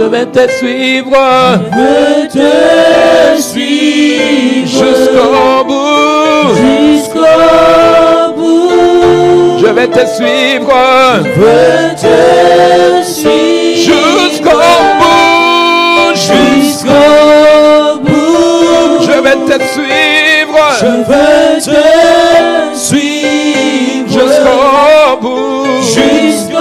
vais te suivre. Je veux te suivre Jusqu'au bout. Jusqu'au bout. Je vais te suivre. Je veux te suivre Jusqu'au bout. Jusqu'au bout. Je vais te suivre. Je veux te suivre Jusqu'au bout. Jusqu'au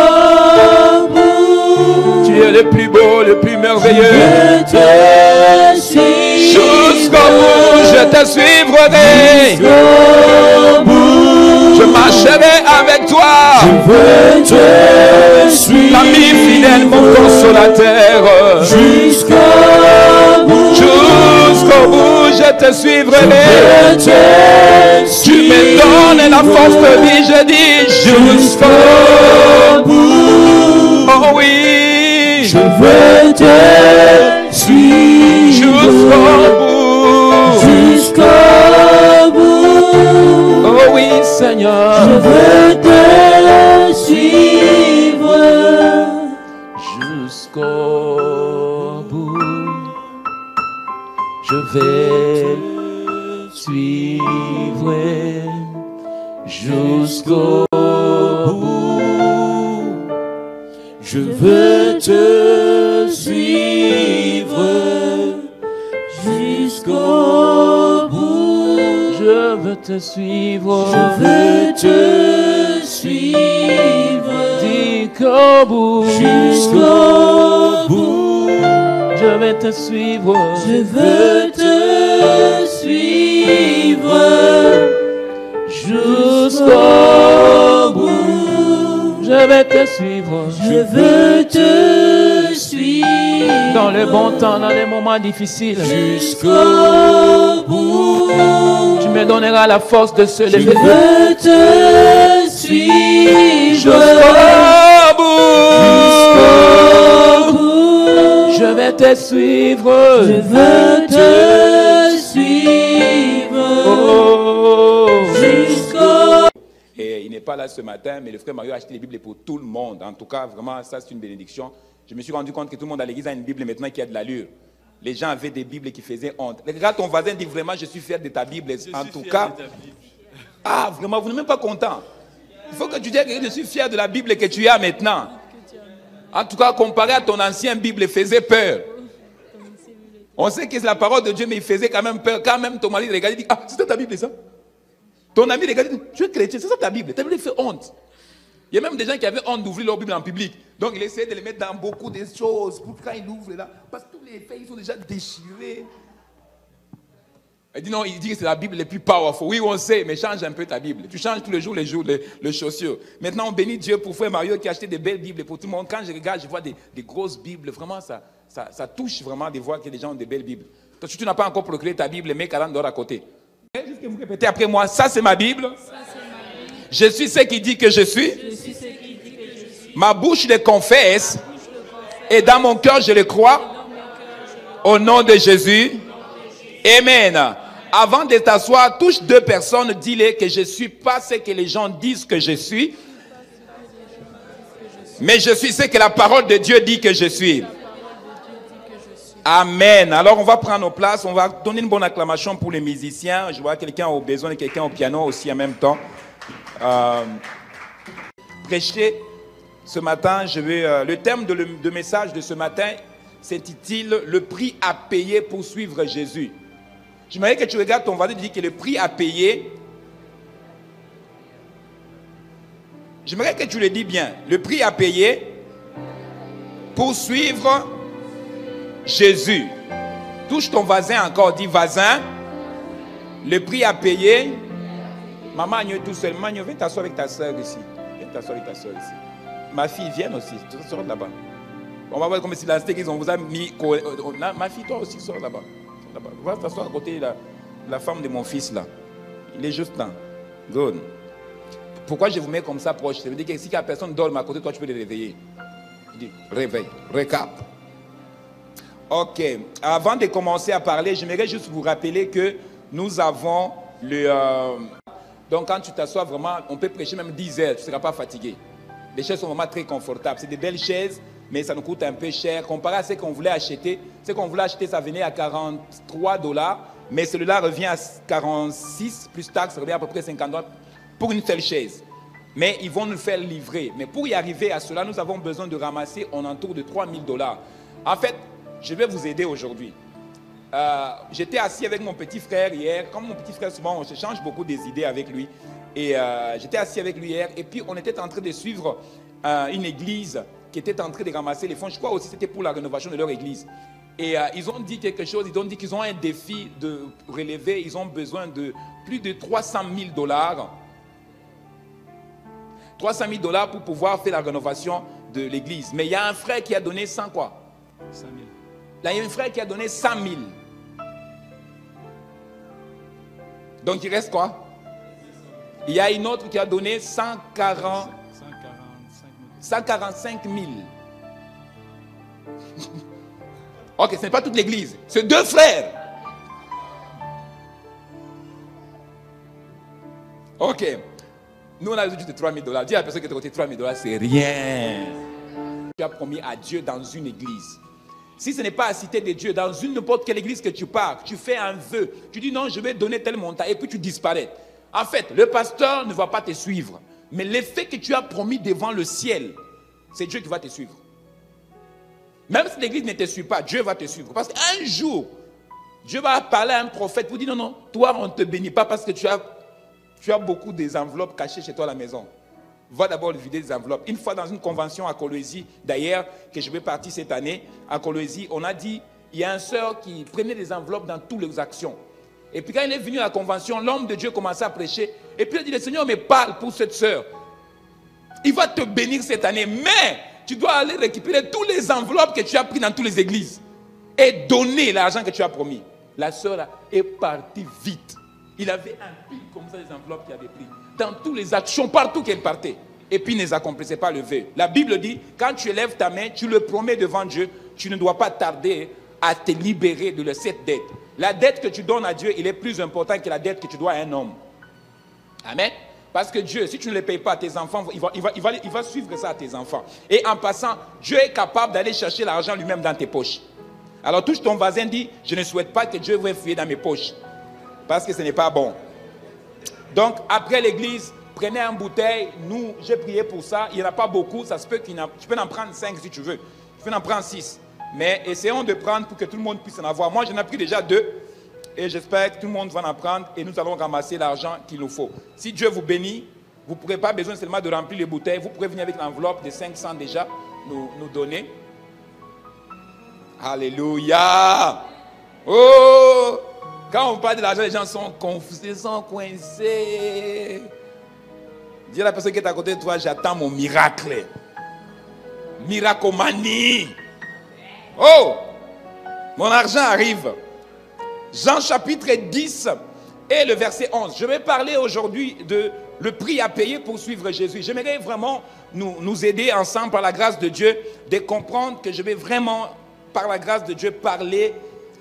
bout. Tu es le plus beau, le plus merveilleux. Je te suivre Jusqu'au bout, je te suivrai. Jusqu'au bout. Je marcherai avec toi. Je veux te suivre L'ami fidèle, mon consolateur. Jusqu'au bout. Jusqu'au bout, je te suivrai. Je te Tu me donnes la force de vie, je dis jusqu'au bout. Oh oui, Je veux te suivre jusqu'au bout. Jusqu'au bout. Oh oui, Seigneur. Je veux te suivre Jusqu'au bout. Je vais suivre jusqu'au bout. Je veux te suivre jusqu'au bout. Je veux te suivre. Je veux te suivre Jusqu'au bout. jusqu'au bout. Je vais te suivre. Je veux te suivre jusqu'au bout. Je vais te suivre. Je veux te suivre Dans le bon temps, dans les moments difficiles. jusqu'au bout. Tu me donneras la force de se Je lever. veux te suivre Jusqu'au bout. jusqu'au bout. Je vais te suivre. Je veux te suivre Oh. jusqu'au. Et il n'est pas là ce matin, mais le frère Mario a acheté des Bibles pour tout le monde. En tout cas, vraiment, ça c'est une bénédiction. Je me suis rendu compte que tout le monde à l'église a une Bible maintenant qui a de l'allure. Les gens avaient des Bibles qui faisaient honte. Regarde ton voisin, dit vraiment, je suis fier de ta Bible. En tout cas, ah, vraiment, vous n'êtes même pas content. Il faut que tu dises que je suis fier de la Bible que tu as maintenant. En tout cas, comparé à ton ancien Bible, il faisait peur. On sait que c'est la parole de Dieu, mais il faisait quand même peur. Quand même, ton mari regardait, il dit, ah, c'est ta Bible ça? Ton ami regarde, il dit, tu es chrétien, c'est ça ta Bible. Ta Bible fait honte. Il y a même des gens qui avaient honte d'ouvrir leur Bible en public. Donc il essayait de les mettre dans beaucoup de choses pour quand il ouvre là. Parce que tous les feuilles sont déjà déchirés. Il dit non, il dit que c'est la Bible la plus powerful. Oui, on sait, mais change un peu ta Bible. Tu changes tous les jours les chaussures. Maintenant, on bénit Dieu pour frère Mario qui a acheté des belles Bibles pour tout le monde. Quand je regarde, je vois des grosses Bibles. Vraiment, ça touche vraiment de voir que les gens ont des belles Bibles. Toi, si tu n'as pas encore procuré ta Bible, mets 40 $ à côté. Juste que vous répétez après moi, ça c'est ma Bible. Je suis ce qui dit que je suis. Ma bouche le confesse. Et dans mon cœur, je le crois. Au nom de Jésus. Amen. Avant de t'asseoir, touche deux personnes, dis-les que je ne suis pas ce que les gens disent que je suis. Mais je suis ce que la parole de Dieu dit que je suis. Amen. Alors on va prendre nos places, on va donner une bonne acclamation pour les musiciens. Je vois quelqu'un au besoin et quelqu'un au piano aussi en même temps. Prêcher ce matin, le thème de message de ce matin s'intitule « Le prix à payer pour suivre Jésus ». J'aimerais que tu regardes ton voisin et dis que le prix à payer, j'aimerais que tu le dis bien, le prix à payer pour suivre Jésus. Touche ton voisin encore, dis voisin, le prix à payer. Maman, Agneau tout seul. Maman, viens t'asseoir avec ta soeur ici. Viens t'asseoir avec ta soeur ici. Ma fille, viens aussi. Tu sors là-bas. On va voir comme si dans cette église, on vous a mis. Ma fille, toi aussi, sors là-bas. Va t'asseoir à côté de la femme de mon fils là. Il est juste là. Good. Pourquoi je vous mets comme ça proche? Ça veut dire que si personne dort à côté, toi tu peux les réveiller. Je dis, réveille, récap. Ok. Avant de commencer à parler, j'aimerais juste vous rappeler que nous avons le... Donc quand tu t'assois vraiment, on peut prêcher même 10 heures, tu ne seras pas fatigué. Les chaises sont vraiment très confortables. C'est des belles chaises. mais ça nous coûte un peu cher. Comparé à ce qu'on voulait acheter, ça venait à 43 $, mais celui-là revient à 46, plus taxes, ça revient à peu près 50 $ pour une seule chaise. Mais ils vont nous faire livrer. Mais pour y arriver à cela, nous avons besoin de ramasser en entour de 3 000 $. En fait, je vais vous aider aujourd'hui. J'étais assis avec mon petit frère hier. Comme mon petit frère, souvent, on se change beaucoup des idées avec lui. Et j'étais assis avec lui hier. Et puis, on était en train de suivre une église qui était en train de ramasser les fonds. Je crois aussi que c'était pour la rénovation de leur église. Et ils ont dit quelque chose. Ils ont dit qu'ils ont un défi de relever. Ils ont besoin de plus de 300 000 $. 300 000 $ pour pouvoir faire la rénovation de l'église. Mais il y a un frère qui a donné 100 quoi? 100 000. Là, il y a un frère qui a donné 100 000. Donc, il reste quoi? Il y a une autre qui a donné 145 000. Ok, ce n'est pas toute l'église. C'est 2 frères. Ok. Nous, on a juste 3 000 $. Dis à la personne qui est à côté, 3 000 $, c'est rien. Tu as promis à Dieu dans une église. Si ce n'est pas à citer de Dieu, dans n'importe quelle église que tu pars, tu fais un vœu. Tu dis non, je vais donner tel montant et puis tu disparais. En fait, le pasteur ne va pas te suivre. Mais l'effet que tu as promis devant le ciel, c'est Dieu qui va te suivre. Même si l'église ne te suit pas, Dieu va te suivre. Parce qu'un jour, Dieu va parler à un prophète pour dire non, non, toi, on ne te bénit pas parce que tu as beaucoup des enveloppes cachées chez toi à la maison. Va d'abord vider des enveloppes. Une fois dans une convention à Kolwezi, d'ailleurs, que je vais partir cette année, à Kolwezi, on a dit, il y a un sœur qui prenait des enveloppes dans toutes les actions. Et puis quand il est venu à la convention, l'homme de Dieu commençait à prêcher. Et puis il a dit, le Seigneur me parle pour cette sœur. Il va te bénir cette année, mais tu dois aller récupérer toutes les enveloppes que tu as prises dans toutes les églises et donner l'argent que tu as promis. La sœur est partie vite. Il avait un pile comme ça des enveloppes qu'il avait pris dans toutes les actions, partout qu'elle partait. Et puis, il ne accomplissait pas le vœu. La Bible dit, quand tu élèves ta main, tu le promets devant Dieu, tu ne dois pas tarder à te libérer de cette dette. La dette que tu donnes à Dieu, il est plus important que la dette que tu dois à un homme. Amen. Parce que Dieu, si tu ne le payes pas à tes enfants, il va suivre ça à tes enfants. Et en passant, Dieu est capable d'aller chercher l'argent lui-même dans tes poches. Alors touche ton voisin, dit, je ne souhaite pas que Dieu vienne fouiller dans mes poches. Parce que ce n'est pas bon. Donc, après l'église, prenez une bouteille. Nous, j'ai prié pour ça. Il n'y en a pas beaucoup. Ça se peut tu peux en prendre 5 si tu veux. Tu peux en prendre 6. Mais essayons de prendre pour que tout le monde puisse en avoir. Moi, j'en ai pris déjà 2. Et j'espère que tout le monde va en prendre. Et nous allons ramasser l'argent qu'il nous faut. Si Dieu vous bénit, vous ne pourrez pas besoin seulement de remplir les bouteilles. Vous pourrez venir avec l'enveloppe de 500 déjà, nous donner. Alléluia. Oh! Quand on parle de l'argent, les gens sont confusés, sont coincés. Dis à la personne qui est à côté de toi, j'attends mon miracle. Miracomanie. Oh, mon argent arrive. Jean chapitre 10 et le verset 11. Je vais parler aujourd'hui de le prix à payer pour suivre Jésus. J'aimerais vraiment nous aider ensemble par la grâce de Dieu de comprendre que je vais vraiment, par la grâce de Dieu, parler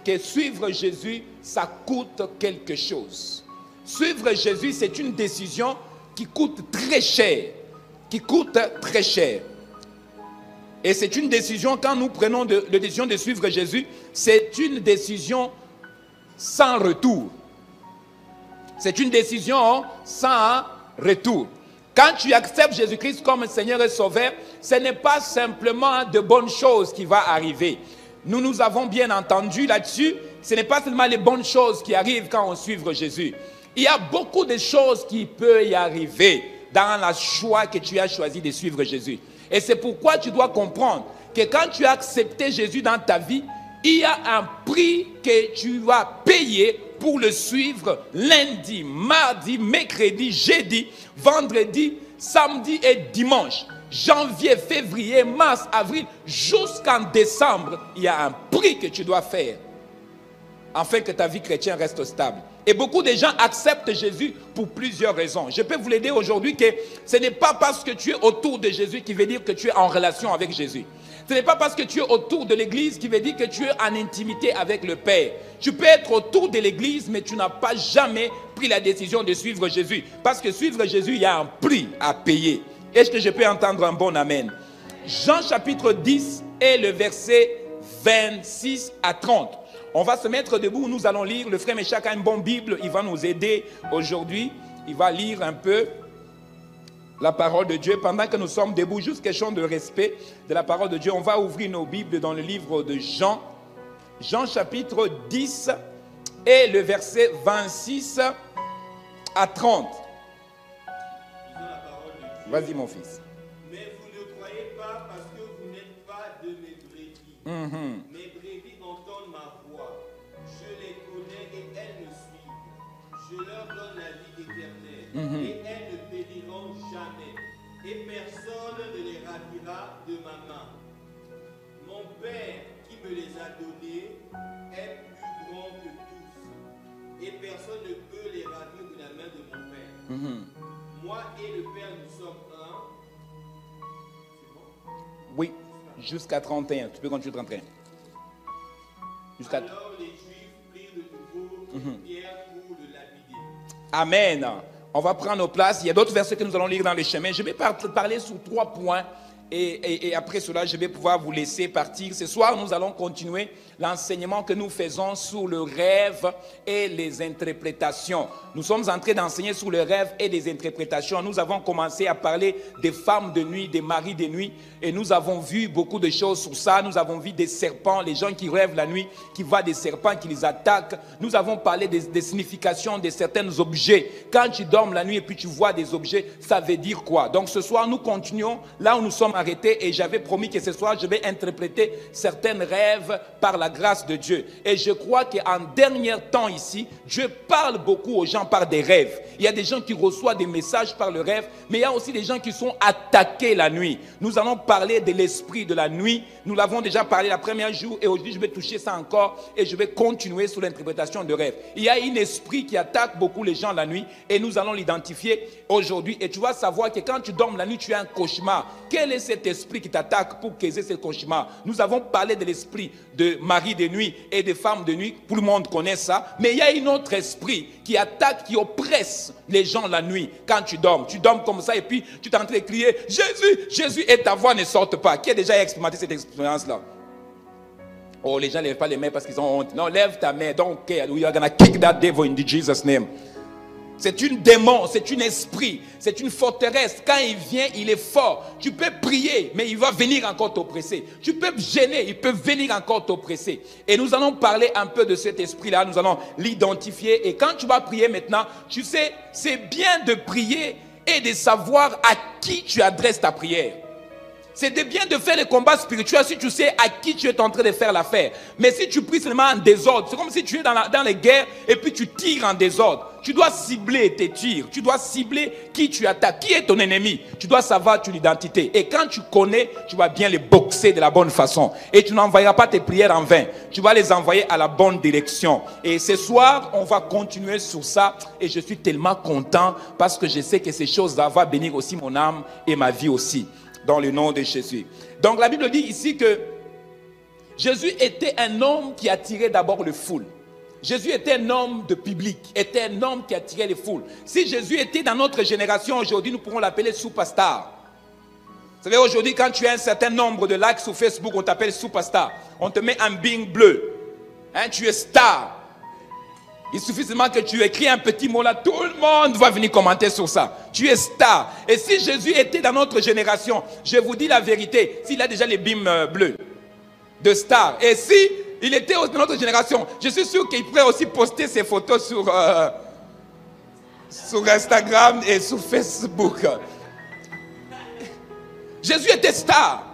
que suivre Jésus, ça coûte quelque chose. Suivre Jésus, c'est une décision qui coûte très cher. Qui coûte très cher. Et c'est une décision, quand nous prenons la décision de suivre Jésus, c'est une décision sans retour. C'est une décision sans retour. Quand tu acceptes Jésus-Christ comme Seigneur et Sauveur, ce n'est pas simplement de bonnes choses qui vont arriver. Nous avons bien entendu là-dessus, ce n'est pas seulement les bonnes choses qui arrivent quand on suit Jésus. Il y a beaucoup de choses qui peuvent y arriver dans le choix que tu as choisi de suivre Jésus. Et c'est pourquoi tu dois comprendre que quand tu as accepté Jésus dans ta vie, il y a un prix que tu vas payer pour le suivre lundi, mardi, mercredi, jeudi, vendredi, samedi et dimanche. Janvier, février, mars, avril, jusqu'en décembre, il y a un prix que tu dois faire afin que ta vie chrétienne reste stable. Et beaucoup de gens acceptent Jésus pour plusieurs raisons. Je peux vous l'aider aujourd'hui que ce n'est pas parce que tu es autour de Jésus qui veut dire que tu es en relation avec Jésus. Ce n'est pas parce que tu es autour de l'église qui veut dire que tu es en intimité avec le Père. Tu peux être autour de l'église, mais tu n'as pas jamais pris la décision de suivre Jésus. Parce que suivre Jésus, il y a un prix à payer. Est-ce que je peux entendre un bon amen? Jean chapitre 10 et le verset 26 à 30. On va se mettre debout, nous allons lire. Le frère Méchak a une bonne Bible, il va nous aider aujourd'hui. Il va lire un peu la parole de Dieu. Pendant que nous sommes debout, juste question de respect de la parole de Dieu, on va ouvrir nos Bibles dans le livre de Jean. Jean chapitre 10 et le verset 26 à 30. Vas-y mon fils. Mais vous ne croyez pas parce que vous n'êtes pas de mes brebis. Mes brebis entendent ma voix. Je les connais et elles me suivent. Je leur donne la vie éternelle et elles ne périront jamais. Et personne ne les ravira de ma main. Mon Père qui me les a donnés est plus grand que tous. Et personne ne peut les ravir de la main de mon Père. Moi et le Père, nous sommes un. C'est bon? Oui, jusqu'à 31. Tu peux continuer 31. Jusqu'à... Alors les Juifs prirent de nouveau une pierre pour le lapider. Amen. On va prendre nos places. Il y a d'autres versets que nous allons lire dans le chemin. Je vais parler sur 3 points. Et après cela, je vais pouvoir vous laisser partir. Ce soir, nous allons continuer l'enseignement que nous faisons sur le rêve et les interprétations. Nous sommes en train d'enseigner sur le rêve et les interprétations. Nous avons commencé à parler des femmes de nuit, des maris de nuit. Et nous avons vu beaucoup de choses sur ça. Nous avons vu des serpents, les gens qui rêvent la nuit, qui voient des serpents, qui les attaquent. Nous avons parlé des significations de certains objets. Quand tu dors la nuit et puis tu vois des objets, ça veut dire quoi? Donc ce soir, nous continuons là où nous sommes arrêtés et j'avais promis que ce soir, je vais interpréter certains rêves par la grâce de Dieu. Et je crois qu'en dernier temps ici, Dieu parle beaucoup aux gens par des rêves. Il y a des gens qui reçoivent des messages par le rêve, mais il y a aussi des gens qui sont attaqués la nuit. Nous allons parler de l'esprit de la nuit. Nous l'avons déjà parlé la première jour et aujourd'hui, je vais toucher ça encore et je vais continuer sur l'interprétation de rêves. Il y a un esprit qui attaque beaucoup les gens la nuit et nous allons l'identifier aujourd'hui. Et tu vas savoir que quand tu dors la nuit, tu as un cauchemar. Quel est cet esprit qui t'attaque pour causer ce cauchemar? Nous avons parlé de l'esprit de mari de nuit et de femme de nuit. Tout le monde connaît ça. Mais il y a un autre esprit qui attaque, qui oppresse les gens la nuit. Quand tu dors comme ça et puis tu t'es en train de crier « Jésus, Jésus » et ta voix ne sorte pas. Qui a déjà expérimenté cette expérience-là? Oh, les gens ne lèvent pas les mains parce qu'ils ont honte. Non, lève ta main. Don't care. We are going to kick that devil in Jesus' name. C'est une démon, c'est un esprit, c'est une forteresse. Quand il vient, il est fort. Tu peux prier, mais il va venir encore t'oppresser. Tu peux gêner, il peut venir encore t'oppresser. Et nous allons parler un peu de cet esprit-là, nous allons l'identifier. Et quand tu vas prier maintenant, tu sais, c'est bien de prier et de savoir à qui tu adresses ta prière. C'est bien de faire les combats spirituels si tu sais à qui tu es en train de faire l'affaire. Mais si tu pries seulement en désordre, c'est comme si tu es dans les guerres et puis tu tires en désordre. Tu dois cibler tes tirs. Tu dois cibler qui tu attaques, qui est ton ennemi. Tu dois savoir ton identité. Et quand tu connais, tu vas bien les boxer de la bonne façon. Et tu n'envoyeras pas tes prières en vain. Tu vas les envoyer à la bonne direction. Et ce soir, on va continuer sur ça. Et je suis tellement content parce que je sais que ces choses-là vont bénir aussi mon âme et ma vie aussi. Dans le nom de Jésus. Donc la Bible dit ici que Jésus était un homme qui attirait d'abord les foules. Jésus était un homme de public, était un homme qui attirait les foules. Si Jésus était dans notre génération aujourd'hui, nous pourrons l'appeler superstar. Vous savez, aujourd'hui, quand tu as un certain nombre de likes sur Facebook, on t'appelle superstar. On te met un bing bleu. Hein, tu es star. Il suffit seulement que tu écris un petit mot là, tout le monde va venir commenter sur ça. Tu es star. Et si Jésus était dans notre génération, je vous dis la vérité, s'il a déjà les bimes bleus de star, et si il était dans notre génération, je suis sûr qu'il pourrait aussi poster ses photos sur Instagram et sur Facebook. Jésus était star.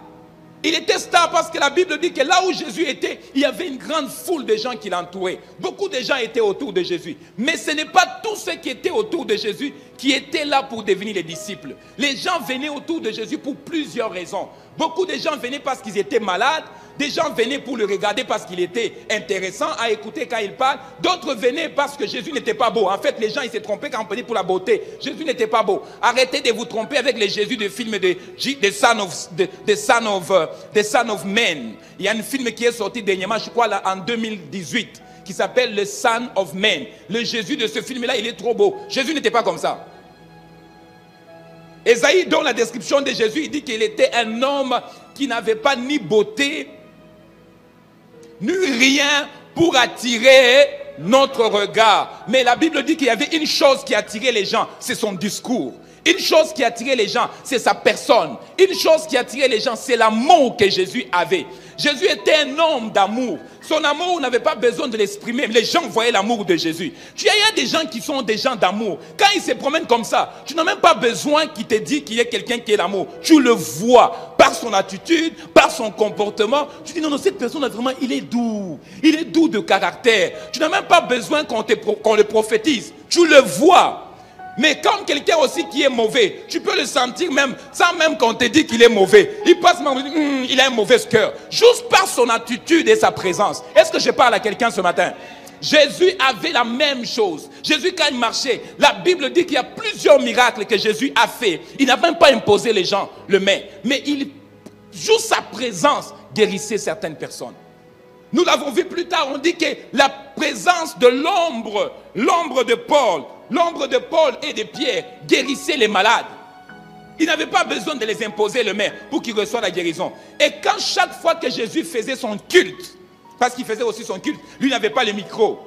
Il était star parce que la Bible dit que là où Jésus était, il y avait une grande foule de gens qui l'entouraient. Beaucoup de gens étaient autour de Jésus. Mais ce n'est pas tous ceux qui étaient autour de Jésus qui étaient là pour devenir les disciples. Les gens venaient autour de Jésus pour plusieurs raisons. Beaucoup de gens venaient parce qu'ils étaient malades. Des gens venaient pour le regarder parce qu'il était intéressant à écouter quand il parle. D'autres venaient parce que Jésus n'était pas beau. En fait, les gens ils s'est trompés quand on prenait pour la beauté. Jésus n'était pas beau. Arrêtez de vous tromper avec les Jésus de films de Son of Man. Il y a un film qui est sorti dernièrement, je crois, là, en 2018, qui s'appelle le Son of Man. Le Jésus de ce film-là, il est trop beau. Jésus n'était pas comme ça. Ésaïe donne la description de Jésus, il dit qu'il était un homme qui n'avait pas ni beauté, ni rien pour attirer notre regard. Mais la Bible dit qu'il y avait une chose qui attirait les gens, c'est son discours. Une chose qui attirait les gens, c'est sa personne. Une chose qui attirait les gens, c'est l'amour que Jésus avait. Jésus était un homme d'amour. Son amour n'avait pas besoin de l'exprimer. Les gens voyaient l'amour de Jésus. Il y a des gens qui sont des gens d'amour. Quand ils se promènent comme ça, tu n'as même pas besoin qu'il te dise qu'il y a quelqu'un qui est l'amour. Tu le vois par son attitude, par son comportement. Tu dis non, non, cette personne-là vraiment, il est doux. Il est doux de caractère. Tu n'as même pas besoin qu'on le prophétise. Tu le vois. Mais comme quelqu'un aussi qui est mauvais, tu peux le sentir même, sans même qu'on te dise qu'il est mauvais. Il passe même, il a un mauvais cœur. Juste par son attitude et sa présence. Est-ce que je parle à quelqu'un ce matin? Jésus avait la même chose. Jésus, quand il marchait, la Bible dit qu'il y a plusieurs miracles que Jésus a fait. Il n'a même pas imposé les gens le main. Mais juste sa présence guérissait certaines personnes. Nous l'avons vu plus tard, on dit que la présence de l'ombre de Paul et de Pierre guérissait les malades. Il n'avait pas besoin de les imposer le main pour qu'ils reçoivent la guérison. Et quand chaque fois que Jésus faisait son culte, parce qu'il faisait aussi son culte, lui n'avait pas le micro.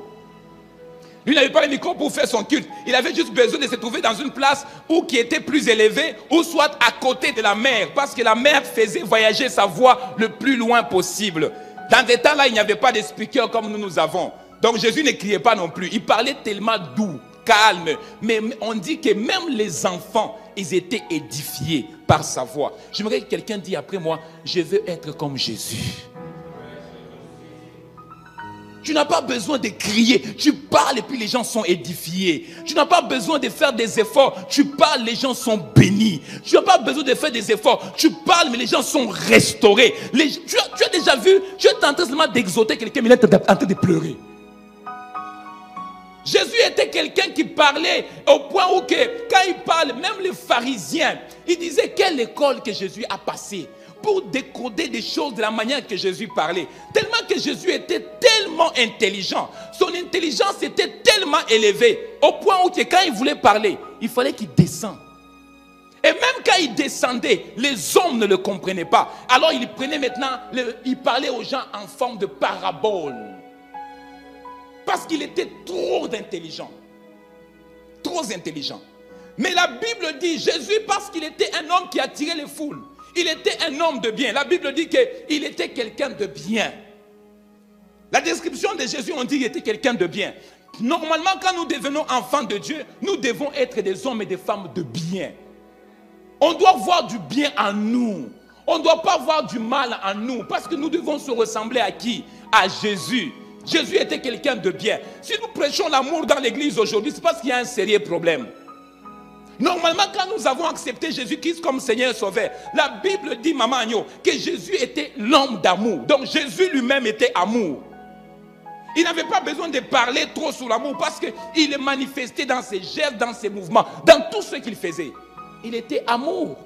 Lui n'avait pas le micro pour faire son culte. Il avait juste besoin de se trouver dans une place qui était plus élevée, ou soit à côté de la mer, parce que la mer faisait voyager sa voix le plus loin possible. Dans des temps-là, il n'y avait pas de speaker comme nous avons. Donc Jésus ne criait pas non plus. Il parlait tellement doux, calme. Mais on dit que même les enfants, ils étaient édifiés par sa voix. J'aimerais que quelqu'un dise après moi, je veux être comme Jésus. Tu n'as pas besoin de crier. Tu parles et puis les gens sont édifiés. Tu n'as pas besoin de faire des efforts. Tu parles, les gens sont bénis. Tu n'as pas besoin de faire des efforts. Tu parles, mais les gens sont restaurés. Tu as déjà vu, tu es en train seulement d'exhorter quelqu'un, mais il est en train de pleurer. Jésus était quelqu'un qui parlait au point où quand il parle, même les pharisiens, ils disaient quelle école que Jésus a passée pour décoder des choses de la manière que Jésus parlait. Tellement que Jésus était tellement intelligent. Son intelligence était tellement élevée au point où quand il voulait parler, il fallait qu'il descende. Et même quand il descendait, les hommes ne le comprenaient pas. Alors il prenait maintenant, il parlait aux gens en forme de parabole. Parce qu'il était trop intelligent. Trop intelligent. Mais la Bible dit, Jésus, parce qu'il était un homme qui attirait les foules, il était un homme de bien. La Bible dit qu'il était quelqu'un de bien. La description de Jésus, on dit qu'il était quelqu'un de bien. Normalement, quand nous devenons enfants de Dieu, nous devons être des hommes et des femmes de bien. On doit voir du bien en nous. On ne doit pas voir du mal en nous. Parce que nous devons se ressembler à qui? À Jésus. Jésus était quelqu'un de bien. Si nous prêchons l'amour dans l'église aujourd'hui, c'est parce qu'il y a un sérieux problème. Normalement, quand nous avons accepté Jésus-Christ comme Seigneur et Sauveur, la Bible dit, Maman Agneau, que Jésus était l'homme d'amour. Donc Jésus lui-même était amour. Il n'avait pas besoin de parler trop sur l'amour parce qu'il est manifesté dans ses gestes, dans ses mouvements, dans tout ce qu'il faisait. Il était amour.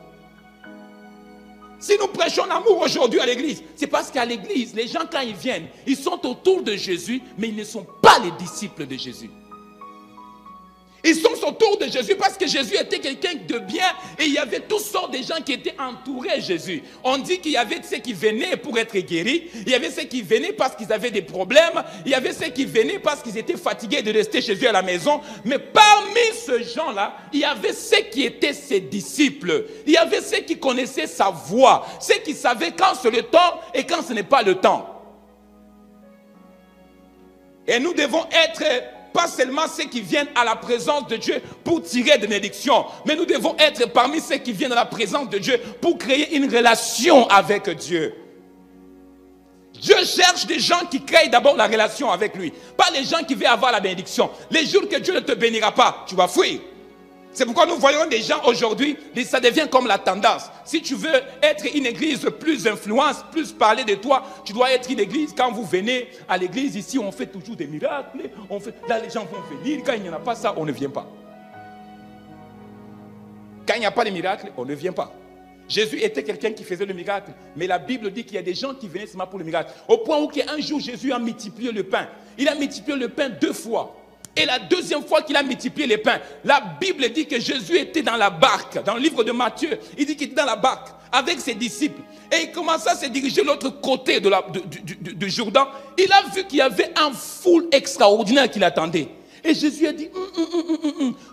Si nous prêchons l'amour aujourd'hui à l'église, c'est parce qu'à l'église, les gens quand ils viennent, ils sont autour de Jésus, mais ils ne sont pas les disciples de Jésus. Ils sont autour de Jésus parce que Jésus était quelqu'un de bien et il y avait toutes sortes de gens qui étaient entourés de Jésus. On dit qu'il y avait ceux qui venaient pour être guéris, il y avait ceux qui venaient parce qu'ils avaient des problèmes, il y avait ceux qui venaient parce qu'ils étaient fatigués de rester chez eux à la maison. Mais parmi ces gens-là, il y avait ceux qui étaient ses disciples. Il y avait ceux qui connaissaient sa voix, ceux qui savaient quand c'est le temps et quand ce n'est pas le temps. Et nous devons être pas seulement ceux qui viennent à la présence de Dieu pour tirer des bénédictions, mais nous devons être parmi ceux qui viennent à la présence de Dieu pour créer une relation avec Dieu. Dieu cherche des gens qui créent d'abord la relation avec lui, pas les gens qui veulent avoir la bénédiction. Les jours que Dieu ne te bénira pas, tu vas fuir. C'est pourquoi nous voyons des gens aujourd'hui, ça devient comme la tendance. Si tu veux être une église plus influence, plus parler de toi, tu dois être une église. Quand vous venez à l'église, ici, on fait toujours des miracles. Là, les gens vont venir. Quand il n'y en a pas ça, on ne vient pas. Quand il n'y a pas de miracle, on ne vient pas. Jésus était quelqu'un qui faisait le miracle. Mais la Bible dit qu'il y a des gens qui venaient seulement pour le miracle. Au point où un jour, Jésus a multiplié le pain. Il a multiplié le pain 2 fois. Et la deuxième fois qu'il a multiplié les pains, la Bible dit que Jésus était dans la barque. Dans le livre de Matthieu, il dit qu'il était dans la barque avec ses disciples. Et il commença à se diriger de l'autre côté du Jourdain. Il a vu qu'il y avait un foule extraordinaire qui l'attendait. Et Jésus a dit,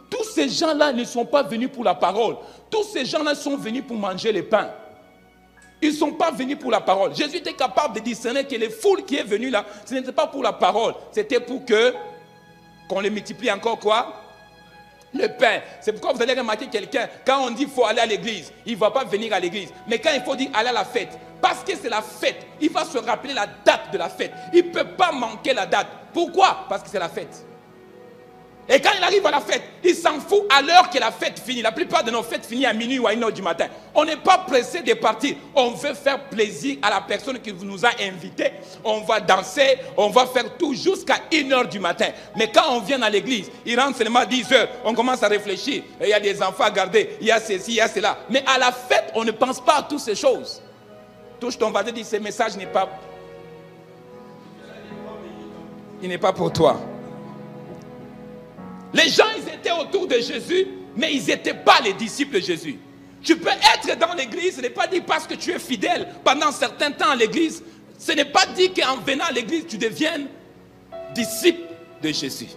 tous ces gens-là ne sont pas venus pour la parole. Tous ces gens-là sont venus pour manger les pains. Ils ne sont pas venus pour la parole. Jésus était capable de discerner que les foules qui est venues là, ce n'était pas pour la parole. C'était pour qu'on les multiplie encore quoi? Le pain. C'est pourquoi vous allez remarquer quelqu'un, quand on dit qu'il faut aller à l'église, il ne va pas venir à l'église. Mais quand il faut dire aller à la fête, parce que c'est la fête, il va se rappeler la date de la fête. Il ne peut pas manquer la date. Pourquoi? Parce que c'est la fête. Et quand il arrive à la fête, il s'en fout à l'heure que la fête finit. La plupart de nos fêtes finissent à minuit ou à 1h du matin. On n'est pas pressé de partir. On veut faire plaisir à la personne qui nous a invités. On va danser, on va faire tout jusqu'à 1h du matin. Mais quand on vient à l'église, il rentre seulement à 10h. On commence à réfléchir. Il y a des enfants à garder, il y a ceci, il y a cela. Mais à la fête, on ne pense pas à toutes ces choses. Touche ton voisin et dis, ce message n'est pas... Il n'est pas pour toi. Les gens, ils étaient autour de Jésus, mais ils n'étaient pas les disciples de Jésus. Tu peux être dans l'église, ce n'est pas dit parce que tu es fidèle pendant un certain temps à l'église. Ce n'est pas dit qu'en venant à l'église, tu deviennes disciple de Jésus.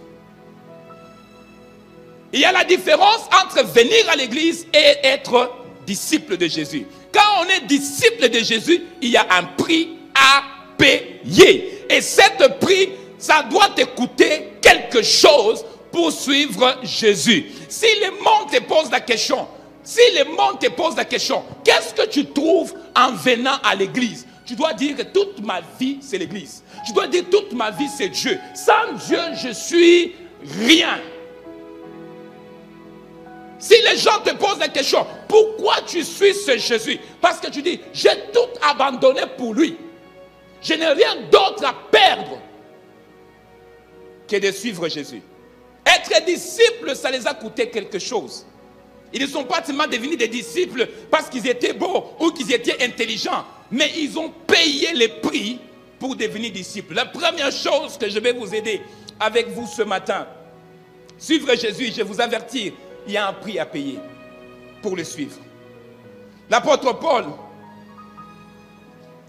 Il y a la différence entre venir à l'église et être disciple de Jésus. Quand on est disciple de Jésus, il y a un prix à payer. Et cet prix, ça doit te coûter quelque chose pour suivre Jésus. Si le monde te pose la question, qu'est-ce que tu trouves en venant à l'église? Tu dois dire que toute ma vie, c'est l'église. Tu dois dire toute ma vie, c'est Dieu. Sans Dieu, je suis rien. Si les gens te posent la question, pourquoi tu suis ce Jésus? Parce que tu dis, j'ai tout abandonné pour lui. Je n'ai rien d'autre à perdre que de suivre Jésus. Être disciple, ça les a coûté quelque chose. Ils ne sont pas seulement devenus des disciples parce qu'ils étaient beaux ou qu'ils étaient intelligents, mais ils ont payé le prix pour devenir disciples. La première chose que je vais vous aider avec vous ce matin, suivre Jésus, je vous avertis, il y a un prix à payer pour le suivre. L'apôtre Paul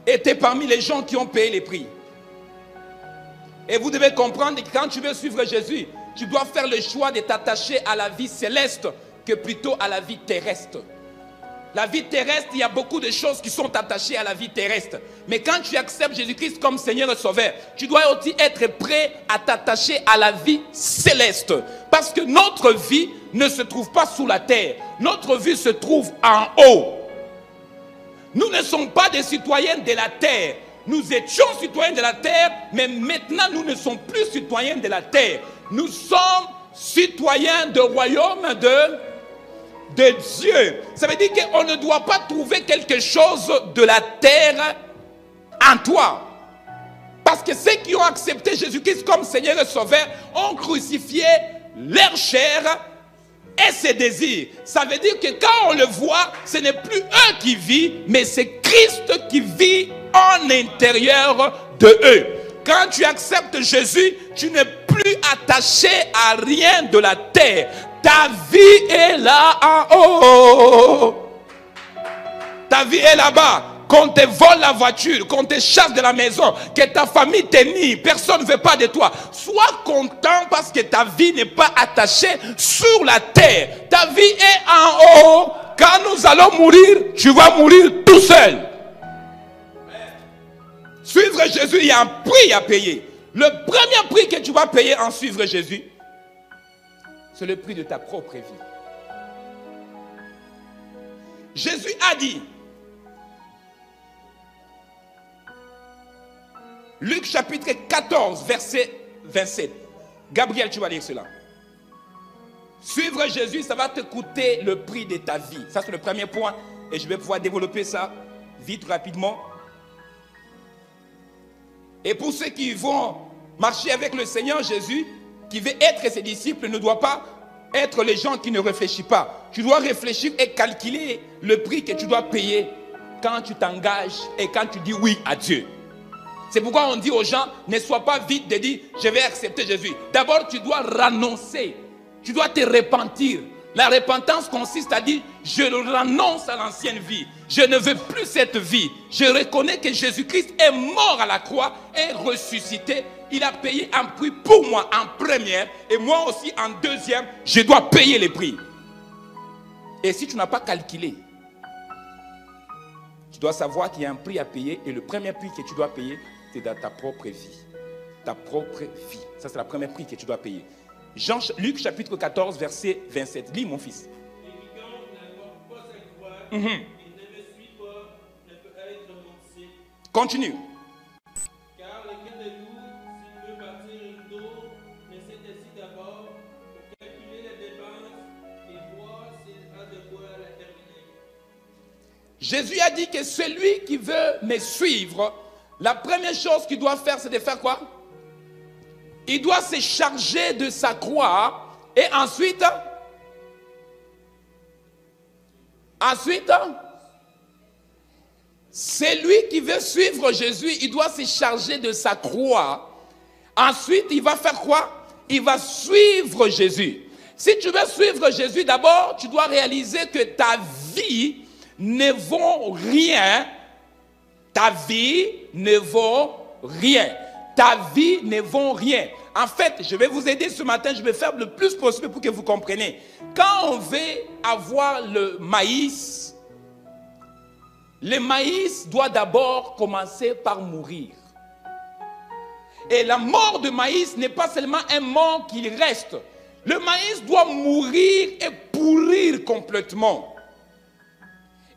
était parmi les gens qui ont payé les prix. Et vous devez comprendre que quand tu veux suivre Jésus, tu dois faire le choix de t'attacher à la vie céleste que plutôt à la vie terrestre. La vie terrestre, il y a beaucoup de choses qui sont attachées à la vie terrestre. Mais quand tu acceptes Jésus-Christ comme Seigneur et Sauveur, tu dois aussi être prêt à t'attacher à la vie céleste. Parce que notre vie ne se trouve pas sous la terre. Notre vie se trouve en haut. Nous ne sommes pas des citoyens de la terre. Nous étions citoyens de la terre, mais maintenant nous ne sommes plus citoyens de la terre. Nous sommes citoyens du royaume de Dieu. Ça veut dire qu'on ne doit pas trouver quelque chose de la terre en toi. Parce que ceux qui ont accepté Jésus-Christ comme Seigneur et Sauveur ont crucifié leur chair et ses désirs. Ça veut dire que quand on le voit, ce n'est plus eux qui vivent, mais c'est Christ qui vit en intérieur de eux. Quand tu acceptes Jésus, tu n'es plus attaché à rien de la terre. Ta vie est là en haut. Ta vie est là-bas. Qu'on te vole la voiture, qu'on te chasse de la maison, que ta famille te nie, personne ne veut pas de toi. Sois content parce que ta vie n'est pas attachée sur la terre. Ta vie est en haut. Quand nous allons mourir, tu vas mourir tout seul. Suivre Jésus, il y a un prix à payer. Le premier prix que tu vas payer en suivre Jésus, c'est le prix de ta propre vie. Jésus a dit, Luc chapitre 14, verset 27. Gabriel, tu vas lire cela. Suivre Jésus, ça va te coûter le prix de ta vie. Ça, c'est le premier point. Et je vais pouvoir développer ça vite, rapidement. Et pour ceux qui vont marcher avec le Seigneur Jésus, qui veut être ses disciples, ne doit pas être les gens qui ne réfléchissent pas. Tu dois réfléchir et calculer le prix que tu dois payer quand tu t'engages et quand tu dis oui à Dieu. C'est pourquoi on dit aux gens, ne sois pas vite de dire, je vais accepter Jésus. D'abord, tu dois renoncer. Tu dois te repentir. La repentance consiste à dire, je renonce à l'ancienne vie. Je ne veux plus cette vie. Je reconnais que Jésus-Christ est mort à la croix et ressuscité. Il a payé un prix pour moi en première et moi aussi en deuxième. Je dois payer les prix. Et si tu n'as pas calculé, tu dois savoir qu'il y a un prix à payer et le premier prix que tu dois payer, c'est dans ta propre vie. Ta propre vie. Ça, c'est le premier prix que tu dois payer. Luc chapitre 14, verset 27. Lis, mon fils. Et quiconque n'apporte pas sa croix, et ne me suit pas, ne peut être mon disciple. Continue. Car lequel de nous, s'il veut bâtir une tour, ne s'est assis d'abord pour calculer les dépenses et voir s'il a de quoi la terminer. Jésus a dit que celui qui veut me suivre, la première chose qu'il doit faire, c'est de faire quoi? Il doit se charger de sa croix et ensuite, celui qui veut suivre Jésus, il doit se charger de sa croix. Ensuite, il va faire quoi? Il va suivre Jésus. Si tu veux suivre Jésus, d'abord, tu dois réaliser que ta vie ne vaut rien. Ta vie ne vaut rien. Ta vie ne vaut rien. En fait, je vais vous aider ce matin, je vais faire le plus possible pour que vous compreniez. Quand on veut avoir le maïs doit d'abord commencer par mourir. Et la mort de maïs n'est pas seulement un mort qui reste. Le maïs doit mourir et pourrir complètement.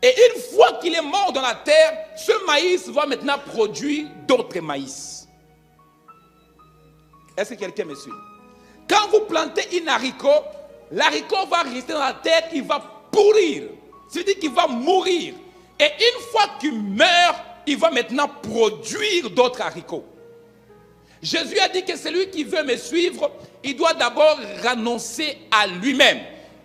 Et une fois qu'il est mort dans la terre, ce maïs va maintenant produire d'autres maïs. Est-ce que quelqu'un me suit? Quand vous plantez un haricot, l'haricot va rester dans la terre, il va pourrir. C'est-à-dire qu'il va mourir. Et une fois qu'il meurt, il va maintenant produire d'autres haricots. Jésus a dit que celui qui veut me suivre, il doit d'abord renoncer à lui-même.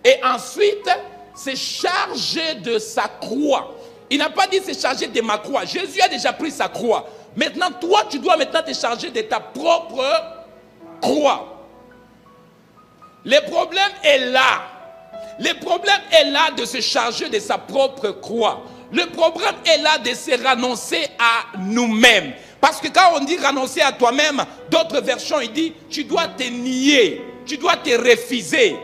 Et ensuite, se charger de sa croix. Il n'a pas dit se charger de ma croix. Jésus a déjà pris sa croix. Maintenant, toi, tu dois maintenant te charger de ta propre croix. Le problème est là. Le problème est là de se charger de sa propre croix. Le problème est là de se renoncer à nous-mêmes. Parce que quand on dit renoncer à toi-même, d'autres versions, il dit, tu dois te nier, tu dois te refuser.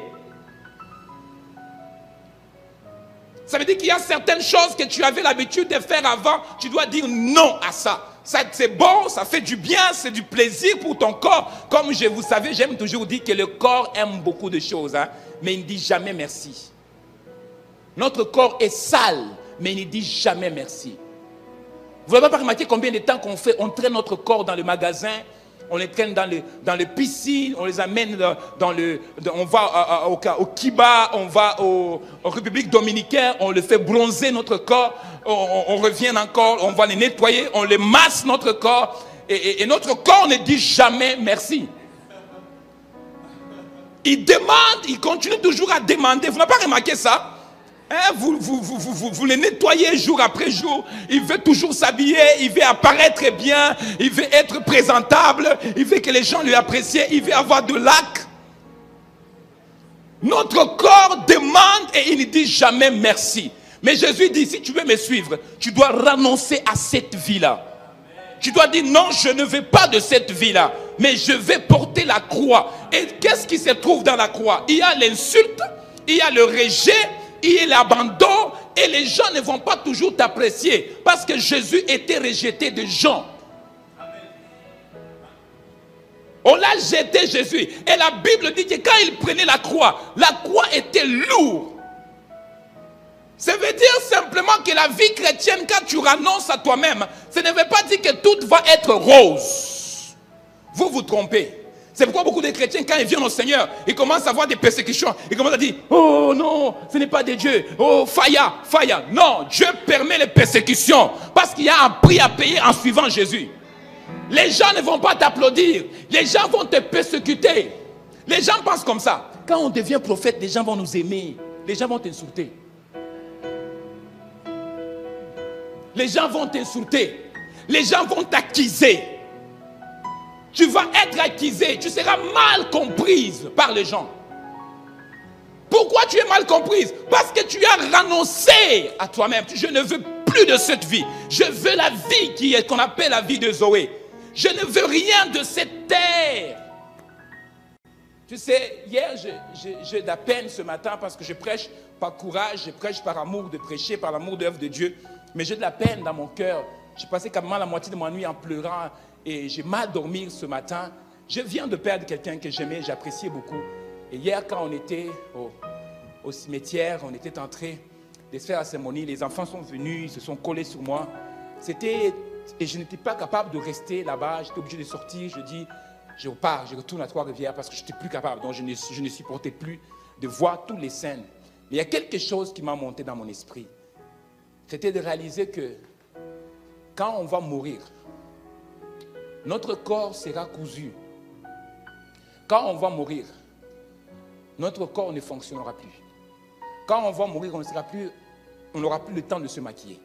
Ça veut dire qu'il y a certaines choses que tu avais l'habitude de faire avant, tu dois dire non à ça. Ça c'est bon, ça fait du bien, c'est du plaisir pour ton corps. Comme vous savez, j'aime toujours dire que le corps aime beaucoup de choses, hein, mais il ne dit jamais merci. Notre corps est sale, mais il ne dit jamais merci. Vous n'avez pas remarqué combien de temps on traîne notre corps dans le magasin, on les traîne dans les piscines, on les amène on va au Kiba, on va aux Républiques dominicaines, on le fait bronzer notre corps, on revient encore, on va les nettoyer, on les masse notre corps, et notre corps ne dit jamais merci. Il demande, il continue toujours à demander. Vous n'avez pas remarqué ça? Hein, vous les nettoyez jour après jour. Il veut toujours s'habiller, il veut apparaître bien, il veut être présentable, il veut que les gens lui apprécient, il veut avoir de l'acte. Notre corps demande et il ne dit jamais merci. Mais Jésus dit, si tu veux me suivre, tu dois renoncer à cette vie-là. Tu dois dire, non, je ne veux pas de cette vie-là, mais je vais porter la croix. Et qu'est-ce qui se trouve dans la croix? Il y a l'insulte, il y a le rejet, il y a l'abandon, et les gens ne vont pas toujours t'apprécier, parce que Jésus était rejeté de gens. On l'a jeté, Jésus. Et la Bible dit que quand il prenait la croix était lourde. Ça veut dire simplement que la vie chrétienne, quand tu renonces à toi-même, ça ne veut pas dire que tout va être rose. Vous vous trompez. C'est pourquoi beaucoup de chrétiens, quand ils viennent au Seigneur, ils commencent à avoir des persécutions. Ils commencent à dire, oh non, ce n'est pas de Dieu. Oh, faya. Non, Dieu permet les persécutions parce qu'il y a un prix à payer en suivant Jésus. Les gens ne vont pas t'applaudir. Les gens vont te persécuter. Les gens pensent comme ça. Quand on devient prophète, les gens vont nous aimer. Les gens vont t'insulter. Les gens vont t'insulter. Les gens vont t'accuser. Tu vas être accusé. Tu seras mal comprise par les gens. Pourquoi Pourquoi tu es mal comprise? Parce que tu as renoncé à toi-même. Je ne veux plus de cette vie. Je veux la vie qu'on appelle la vie de Zoé. Je ne veux rien de cette terre. Tu sais, hier, j'ai de la peine ce matin parce que je prêche par courage, je prêche par amour de prêcher, par l'amour de l'œuvre de Dieu. Mais j'ai de la peine dans mon cœur. J'ai passé carrément la moitié de ma nuit en pleurant et j'ai mal dormi ce matin. Je viens de perdre quelqu'un que j'aimais, j'appréciais beaucoup. Et hier, quand on était au cimetière, on était en train de faire la cérémonie, les enfants sont venus, ils se sont collés sur moi. Et je n'étais pas capable de rester là-bas, j'étais obligé de sortir, je dis, je repars, je retourne à Trois-Rivières parce que je n'étais plus capable. Donc je ne supportais plus de voir toutes les scènes. Mais il y a quelque chose qui m'a monté dans mon esprit. C'était de réaliser que quand on va mourir, notre corps sera cousu. Quand on va mourir, notre corps ne fonctionnera plus. Quand on va mourir, on n'aura plus le temps de se maquiller.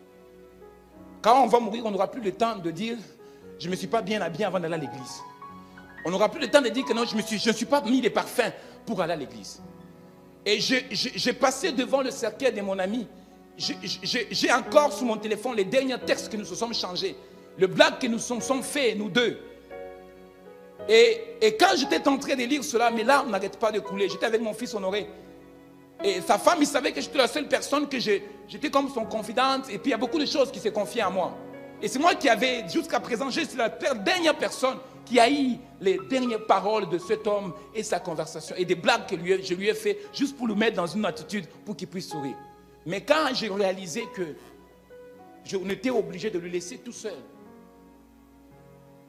Quand on va mourir, on n'aura plus le temps de dire « je ne me suis pas bien habillé avant d'aller à l'église ». On n'aura plus le temps de dire que non, je ne suis pas mis les parfums pour aller à l'église. Et j'ai passé devant le cercueil de mon ami. J'ai encore sur mon téléphone les derniers textes que nous nous sommes changés. Le blague que nous sommes faits, nous deux. Et quand j'étais en train de lire cela, mes larmes n'arrêtent pas de couler. J'étais avec mon fils Honoré. Et sa femme, il savait que j'étais la seule personne que j'étais comme son confidente. Et puis il y a beaucoup de choses qui se confiaient à moi. Et c'est moi qui avais, jusqu'à présent, je suis la dernière personne qui a eu les dernières paroles de cet homme et sa conversation. Et des blagues que je lui ai fait juste pour le mettre dans une attitude pour qu'il puisse sourire. Mais quand j'ai réalisé que on était obligé de le laisser tout seul,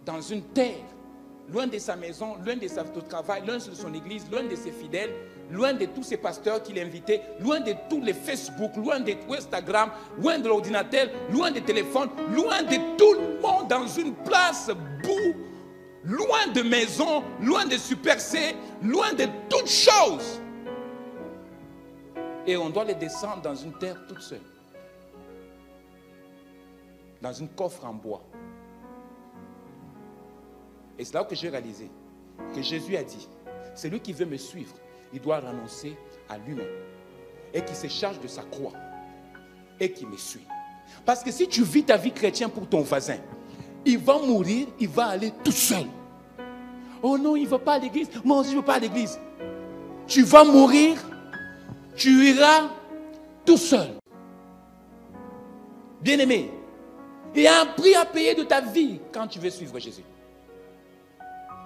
dans une terre, loin de sa maison, loin de son travail, loin de son église, loin de ses fidèles, loin de tous ses pasteurs qu'il invitait, loin de tous les Facebook, loin de Instagram, loin de l'ordinateur, loin des téléphones, loin de tout le monde, dans une place boue, loin de maison, loin de Super C, loin de toutes choses. Et on doit les descendre dans une terre toute seule, dans une coffre en bois. Et c'est là que j'ai réalisé que Jésus a dit, celui qui veut me suivre, il doit renoncer à lui-même et qu'il se charge de sa croix et qu'il me suit. Parce que si tu vis ta vie chrétienne pour ton voisin, il va mourir, il va aller tout seul. Oh non, il ne va pas à l'église, moi aussi je ne veux pas à l'église. Tu vas mourir, tu iras tout seul. Bien-aimé, il y a un prix à payer de ta vie quand tu veux suivre Jésus.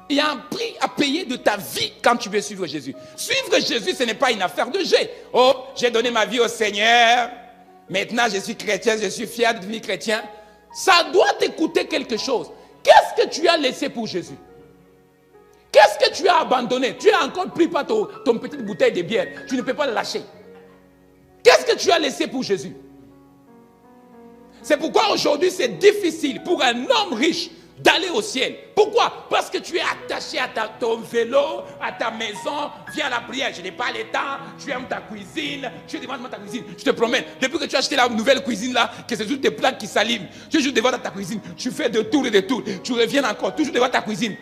Il y a un prix à payer de ta vie quand tu veux suivre Jésus. Suivre Jésus, ce n'est pas une affaire de j'ai. Oh, j'ai donné ma vie au Seigneur. Maintenant, je suis chrétien, je suis fier de devenir chrétien. Ça doit te coûter quelque chose. Qu'est-ce que tu as laissé pour Jésus? Qu'est-ce que tu as abandonné? Tu as encore pris pas ton petite bouteille de bière. Tu ne peux pas le lâcher. Qu'est-ce que tu as laissé pour Jésus? C'est pourquoi aujourd'hui, c'est difficile pour un homme riche d'aller au ciel. Pourquoi? Parce que tu es attaché à ton vélo, à ta maison, viens à la prière. Je n'ai pas le temps, tu aimes ta cuisine, tu es devant ta cuisine. Je te promets, depuis que tu as acheté la nouvelle cuisine là, que c'est juste des plats qui s'aliment, tu es juste devant ta cuisine, tu fais de tours et de tours, tu reviens encore, toujours devant ta cuisine.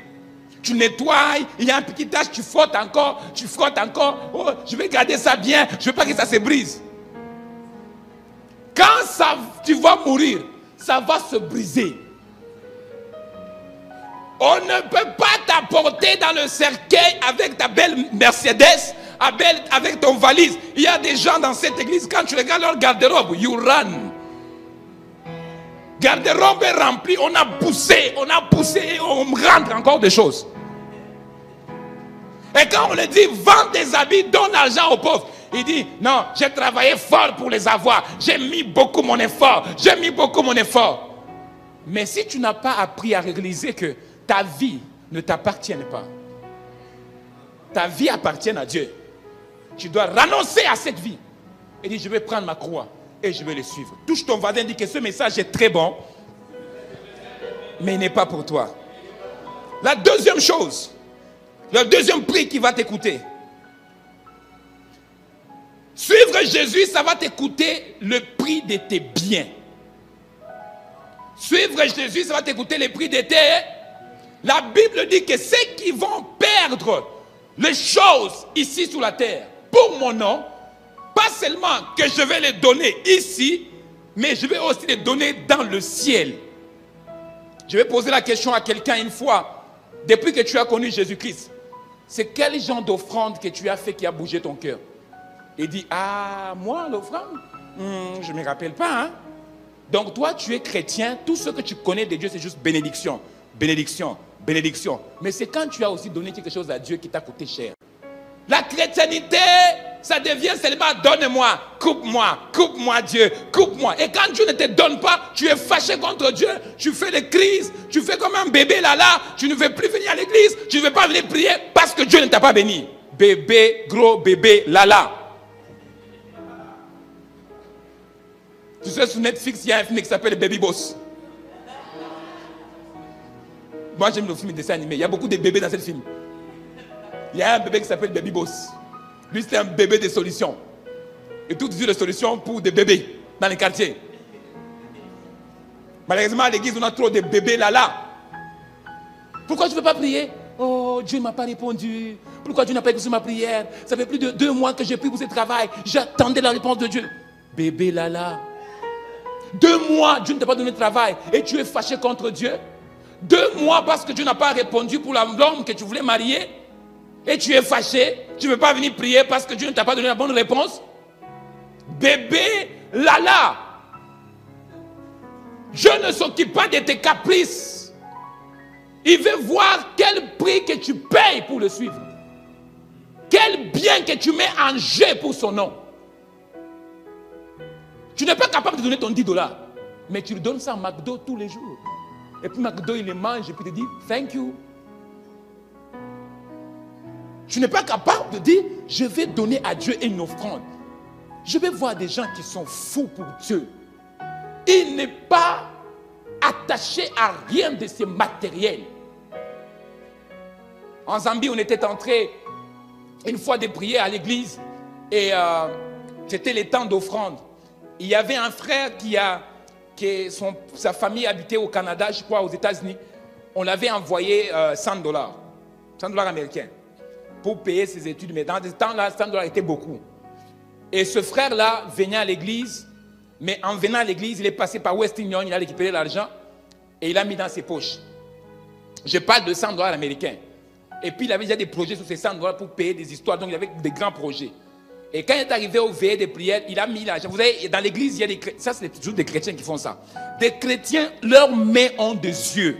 Tu nettoies, il y a un petit tache, tu frottes encore, oh, je vais garder ça bien, je ne veux pas que ça se brise. Quand tu vas mourir, ça va se briser. On ne peut pas t'apporter dans le cercueil avec ta belle Mercedes, avec ton valise. Il y a des gens dans cette église, quand tu regardes leur garde-robe, you run. Garde-robe est rempli, on a poussé et on rentre encore des choses. Et quand on lui dit, vends tes habits, donne l'argent aux pauvres. Il dit, non, j'ai travaillé fort pour les avoir. J'ai mis beaucoup mon effort. Mais si tu n'as pas appris à réaliser que ta vie ne t'appartient pas, ta vie appartient à Dieu, tu dois renoncer à cette vie et dire, je vais prendre ma croix et je vais le suivre. Touche ton voisin et dis que ce message est très bon, mais il n'est pas pour toi. La deuxième chose, le deuxième prix qui va t'écouter, suivre Jésus, ça va t'écouter le prix de tes biens. Suivre Jésus, ça va t'écouter le prix de tes... La Bible dit que ceux qui vont perdre les choses ici sur la terre, pour mon nom, pas seulement que je vais les donner ici, mais je vais aussi les donner dans le ciel. Je vais poser la question à quelqu'un une fois, depuis que tu as connu Jésus-Christ, c'est quel genre d'offrande que tu as fait qui a bougé ton cœur? Il dit, ah, moi, l'offrande, je ne me rappelle pas. Hein? Donc toi, tu es chrétien, tout ce que tu connais de Dieu, c'est juste bénédiction, bénédiction, bénédiction. Mais c'est quand tu as aussi donné quelque chose à Dieu qui t'a coûté cher. La chrétienté, ça devient seulement donne-moi, coupe-moi Dieu, coupe-moi. Et quand Dieu ne te donne pas, tu es fâché contre Dieu, tu fais des crises, tu fais comme un bébé là, tu ne veux plus venir à l'église, tu ne veux pas venir prier parce que Dieu ne t'a pas béni. Bébé, gros bébé, là. Tu sais, sur Netflix, il y a un film qui s'appelle Baby Boss. Moi, j'aime le film de dessin animé. Il y a beaucoup de bébés dans ce film. Il y a un bébé qui s'appelle Baby Boss. Lui, c'est un bébé de solutions. Et toutes les solutions pour des bébés dans les quartiers. Malheureusement, à l'église, on a trop de bébés là. Pourquoi tu ne peux pas prier? Oh, Dieu ne m'a pas répondu. Pourquoi Dieu n'a pas écouté ma prière? Ça fait plus de 2 mois que j'ai pris pour ce travail. J'attendais la réponse de Dieu. Bébé là. 2 mois, Dieu ne t'a pas donné de travail. Et tu es fâché contre Dieu. 2 mois parce que Dieu n'a pas répondu pour l'homme que tu voulais marier. Et tu es fâché. Tu ne veux pas venir prier parce que Dieu ne t'a pas donné la bonne réponse. Bébé là. Dieu ne s'occupe pas de tes caprices. Il veut voir quel prix que tu payes pour le suivre. Quel bien que tu mets en jeu pour son nom. Tu n'es pas capable de donner ton $10, mais tu lui donnes ça à McDo tous les jours. Et puis McDo, il les mange et puis il te dit, thank you. Tu n'es pas capable de dire, je vais donner à Dieu une offrande. Je vais voir des gens qui sont fous pour Dieu. Il n'est pas attaché à rien de ces matériels. En Zambie, on était entré une fois de prier à l'église et c'était les temps d'offrande. Il y avait un frère sa famille habitait au Canada, je crois aux États-Unis. On l'avait envoyé $100 américains pour payer ses études. Mais dans ce temps-là, $100 était beaucoup. Et ce frère-là venait à l'église, mais en venant à l'église, il est passé par Western Union, il a récupéré l'argent et il l'a mis dans ses poches. Je parle de $100 américains. Et puis il avait déjà des projets sur ces $100 pour payer des histoires, donc il avait des grands projets. Et quand il est arrivé au veillées de prière, il a mis l'argent. Vous savez, dans l'église, il y a des chrétiens. Ça, c'est toujours des chrétiens qui font ça. Des chrétiens, leurs mains ont des yeux.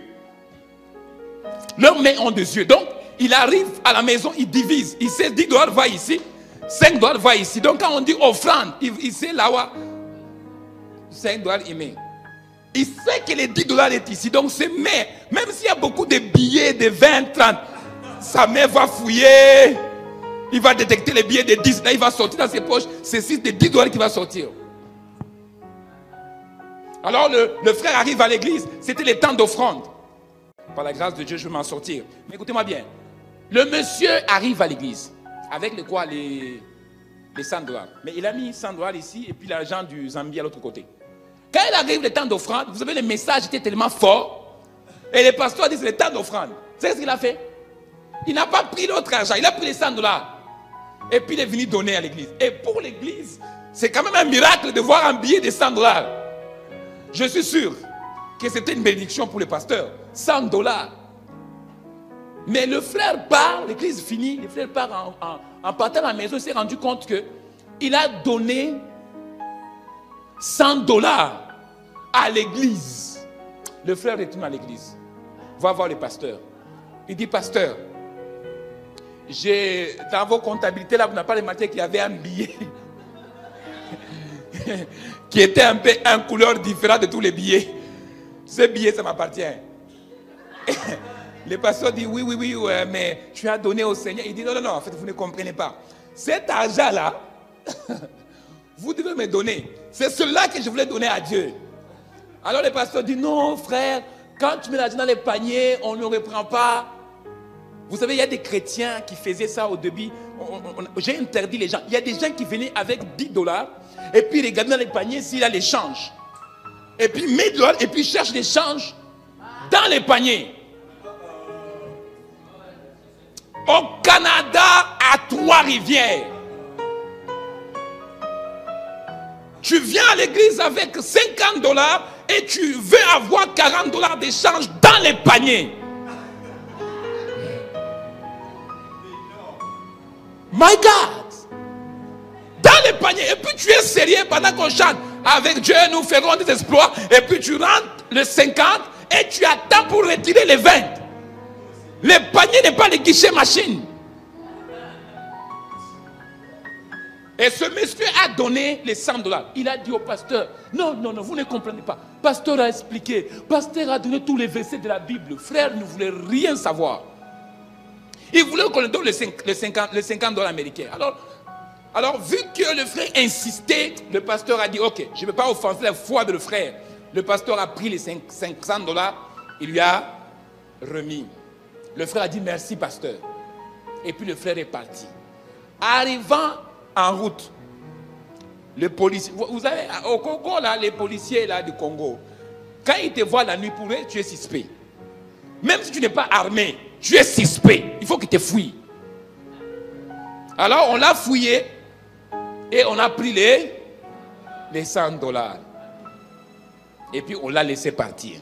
Leurs mains ont des yeux. Donc, il arrive à la maison, il divise. Il sait $10 va ici, $5 va ici. Donc, quand on dit offrande, il sait là-bas, $5 il met. Il sait que les $10 est ici. Donc, ses mains, même s'il y a beaucoup de billets de 20, 30, sa main va fouiller. Il va détecter les billets de 10, là il va sortir dans ses poches, c'est de $10 qui va sortir. Alors le frère arrive à l'église, c'était le temps d'offrande. Par la grâce de Dieu, je vais m'en sortir. Mais écoutez-moi bien, le monsieur arrive à l'église, avec les $100. Mais il a mis $100 ici, et puis l'argent du Zambie à l'autre côté. Quand il arrive le temps d'offrande, vous savez, le message était tellement fort, et le pasteur dit c'est le temps d'offrande. Vous savez ce qu'il a fait? Il n'a pas pris l'autre argent, il a pris les $100. Et puis il est venu donner à l'église. Et pour l'église, c'est quand même un miracle de voir un billet de $100. Je suis sûr que c'était une bénédiction pour le pasteur. $100. Mais le frère part, l'église finit, le frère part en partant à la maison, il s'est rendu compte qu'il a donné $100 à l'église. Le frère retourne à l'église, va voir le pasteur. Il dit, pasteur, dans vos comptabilités là, vous n'avez pas remarqué qu'il y avait un billet qui était un peu une couleur différente de tous les billets. Ce billet, ça m'appartient. Le pasteur dit oui, mais tu as donné au Seigneur. Il dit non, en fait, vous ne comprenez pas. Cet argent-là, vous devez me donner. C'est cela que je voulais donner à Dieu. Alors le pasteur dit non, frère, quand tu mets l'argent dans les paniers, on ne le reprend pas. Vous savez, il y a des chrétiens qui faisaient ça au début. J'ai interdit les gens. Il y a des gens qui venaient avec $10 et puis ils regardaient dans les paniers s'il y a l'échange. Et puis met $, et puis cherche l'échange dans les paniers. Au Canada, à Trois-Rivières, Tu viens à l'église avec 50 $ et tu veux avoir 40 $ d'échange dans les paniers. My God! Dans les paniers. Et puis tu es sérieux pendant qu'on chante. Avec Dieu, nous ferons des exploits. Et puis tu rentres le 50 et tu attends pour retirer les 20. Les paniers n'est pas les guichets machines. Et ce monsieur a donné les 100 $. Il a dit au pasteur, non, non, non, vous ne comprenez pas. Pasteur a expliqué, pasteur a donné tous les versets de la Bible. Frère ne voulait rien savoir. Il voulait qu'on lui donne les 50 $ américains. Alors, vu que le frère insistait, le pasteur a dit, ok, je ne vais pas offenser la foi de le frère. Le pasteur a pris les 500 $, il lui a remis. Le frère a dit, merci pasteur. Et puis le frère est parti. Arrivant en route, les policiers, vous savez, au Congo, là, les policiers là, du Congo, quand ils te voient la nuit pour eux, tu es suspect. Même si tu n'es pas armé, tu es suspect. Il faut qu'ils te fouillent. Alors, on l'a fouillé et on a pris les 100 $. Et puis, on l'a laissé partir.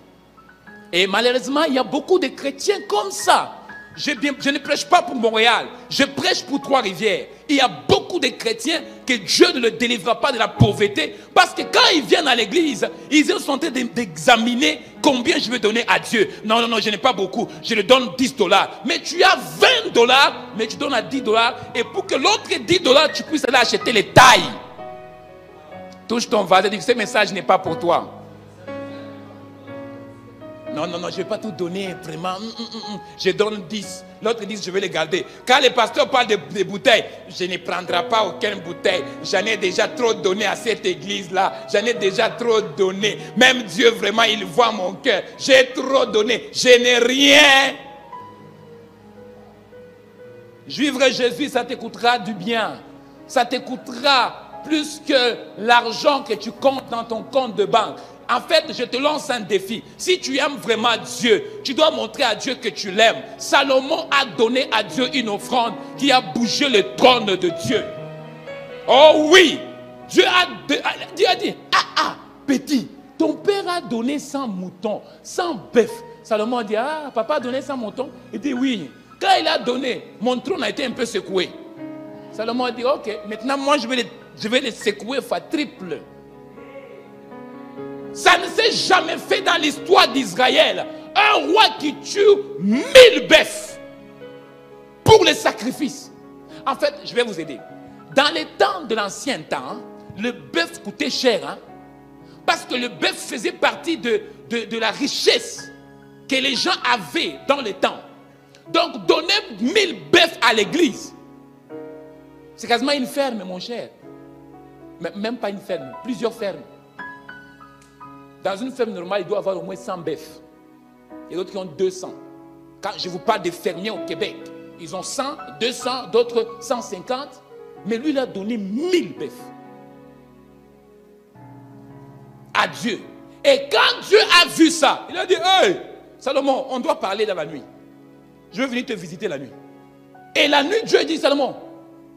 Et malheureusement, il y a beaucoup de chrétiens comme ça. Je ne prêche pas pour Montréal, je prêche pour Trois-Rivières. Il y a beaucoup de chrétiens que Dieu ne le délivrera pas de la pauvreté parce que quand ils viennent à l'église, ils sont en train d'examiner combien je vais donner à Dieu. Non, non, non, je n'ai pas beaucoup, je le donne 10 $. Mais tu as 20 $, mais tu donnes à 10 $. Et pour que l'autre 10 $, tu puisses aller acheter les tailles. Touche ton voisin et dis, ce message n'est pas pour toi. Non, non, non, je ne vais pas tout donner, vraiment. Je donne 10. L'autre 10, je vais les garder. Quand les pasteurs parlent de bouteilles, je ne prendrai pas aucune bouteille. J'en ai déjà trop donné à cette église-là. J'en ai déjà trop donné. Même Dieu, vraiment, il voit mon cœur. J'ai trop donné. Je n'ai rien. Suivre Jésus, ça te coûtera du bien. Ça te coûtera plus que l'argent que tu comptes dans ton compte de banque. En fait, je te lance un défi. Si tu aimes vraiment Dieu, tu dois montrer à Dieu que tu l'aimes. Salomon a donné à Dieu une offrande qui a bougé le trône de Dieu. Oh oui! Dieu a dit, petit, ton père a donné 100 moutons, 100 bœufs. Salomon a dit, papa a donné 100 moutons? Il dit oui. Quand il a donné, mon trône a été un peu secoué. Salomon a dit, ok, maintenant moi je vais les secouer fois triple. Ça ne s'est jamais fait dans l'histoire d'Israël. Un roi qui tue 1000 bœufs pour les sacrifices. En fait, je vais vous aider. Dans les temps de l'ancien temps, le bœuf coûtait cher. Parce que le bœuf faisait partie de la richesse que les gens avaient dans le temps. Donc, donner 1000 bœufs à l'église, c'est quasiment une ferme, mon cher. Même pas une ferme, plusieurs fermes. Dans une ferme normale, il doit y avoir au moins 100 bœufs. Il y a d'autres qui ont 200. Quand je vous parle des fermiers au Québec, ils ont 100, 200, d'autres 150. Mais lui, il a donné 1000 bœufs à Dieu. Et quand Dieu a vu ça, il a dit, hey, Salomon, on doit parler dans la nuit. Je veux venir te visiter la nuit. Et la nuit, Dieu dit, Salomon,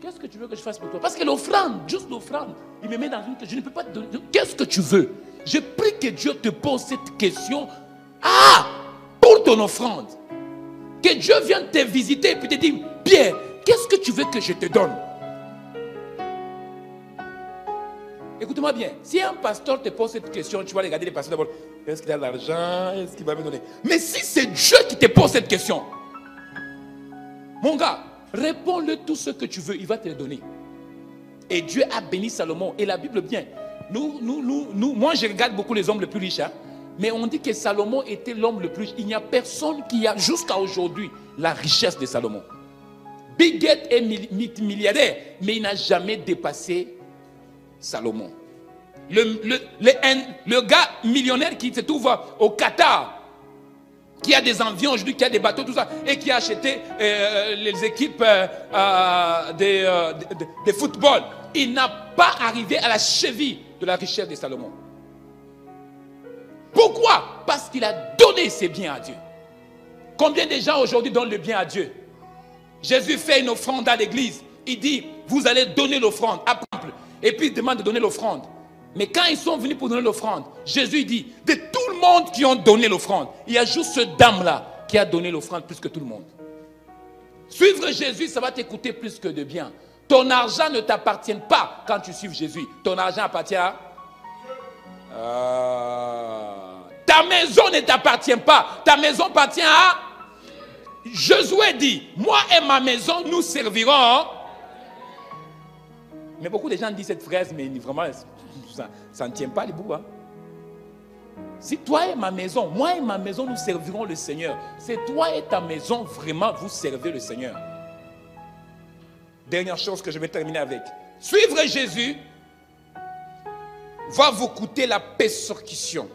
qu'est-ce que tu veux que je fasse pour toi? Parce que l'offrande, juste l'offrande, il me met dans une... Je ne peux pas te donner. Qu'est-ce que tu veux? Je prie que Dieu te pose cette question. Pour ton offrande. Que Dieu vienne te visiter et puis te dire, Pierre, qu'est-ce que tu veux que je te donne? Écoute-moi bien. Si un pasteur te pose cette question, tu vas regarder les pasteurs d'abord. Est-ce qu'il a de l'argent? Est-ce qu'il va me donner? Mais si c'est Dieu qui te pose cette question, mon gars, réponds-le tout ce que tu veux, il va te le donner. Et Dieu a béni Salomon. Et la Bible, bien. Moi, je regarde beaucoup les hommes les plus riches, mais on dit que Salomon était l'homme le plus riche. Il n'y a personne qui a, jusqu'à aujourd'hui, la richesse de Salomon. Bill Gates est milliardaire, mais il n'a jamais dépassé Salomon. Le gars millionnaire qui se trouve au Qatar, qui a des avions aujourd'hui, qui a des bateaux, tout ça, et qui a acheté les équipes de football, il n'a pas arrivé à la cheville de la richesse de Salomon. Pourquoi? Parce qu'il a donné ses biens à Dieu. Combien de gens aujourd'hui donnent le bien à Dieu? Jésus fait une offrande à l'église. Il dit, vous allez donner l'offrande. Et puis il demande de donner l'offrande. Mais quand ils sont venus pour donner l'offrande, Jésus dit, de tout le monde qui ont donné l'offrande, il y a juste cette dame-là qui a donné l'offrande plus que tout le monde. Suivre Jésus, ça va t'écouter plus que de bien. Ton argent ne t'appartient pas quand tu suives Jésus. Ton argent appartient à... Ta maison ne t'appartient pas. Ta maison appartient à... Josué dit, moi et ma maison, nous servirons. Mais beaucoup de gens disent cette phrase, mais vraiment, ça ne tient pas les bouts. Hein? Si toi et ma maison, moi et ma maison, nous servirons le Seigneur. C'est toi et ta maison, vraiment, vous servez le Seigneur. Dernière chose que je vais terminer avec. Suivre Jésus va vous coûter la persécution.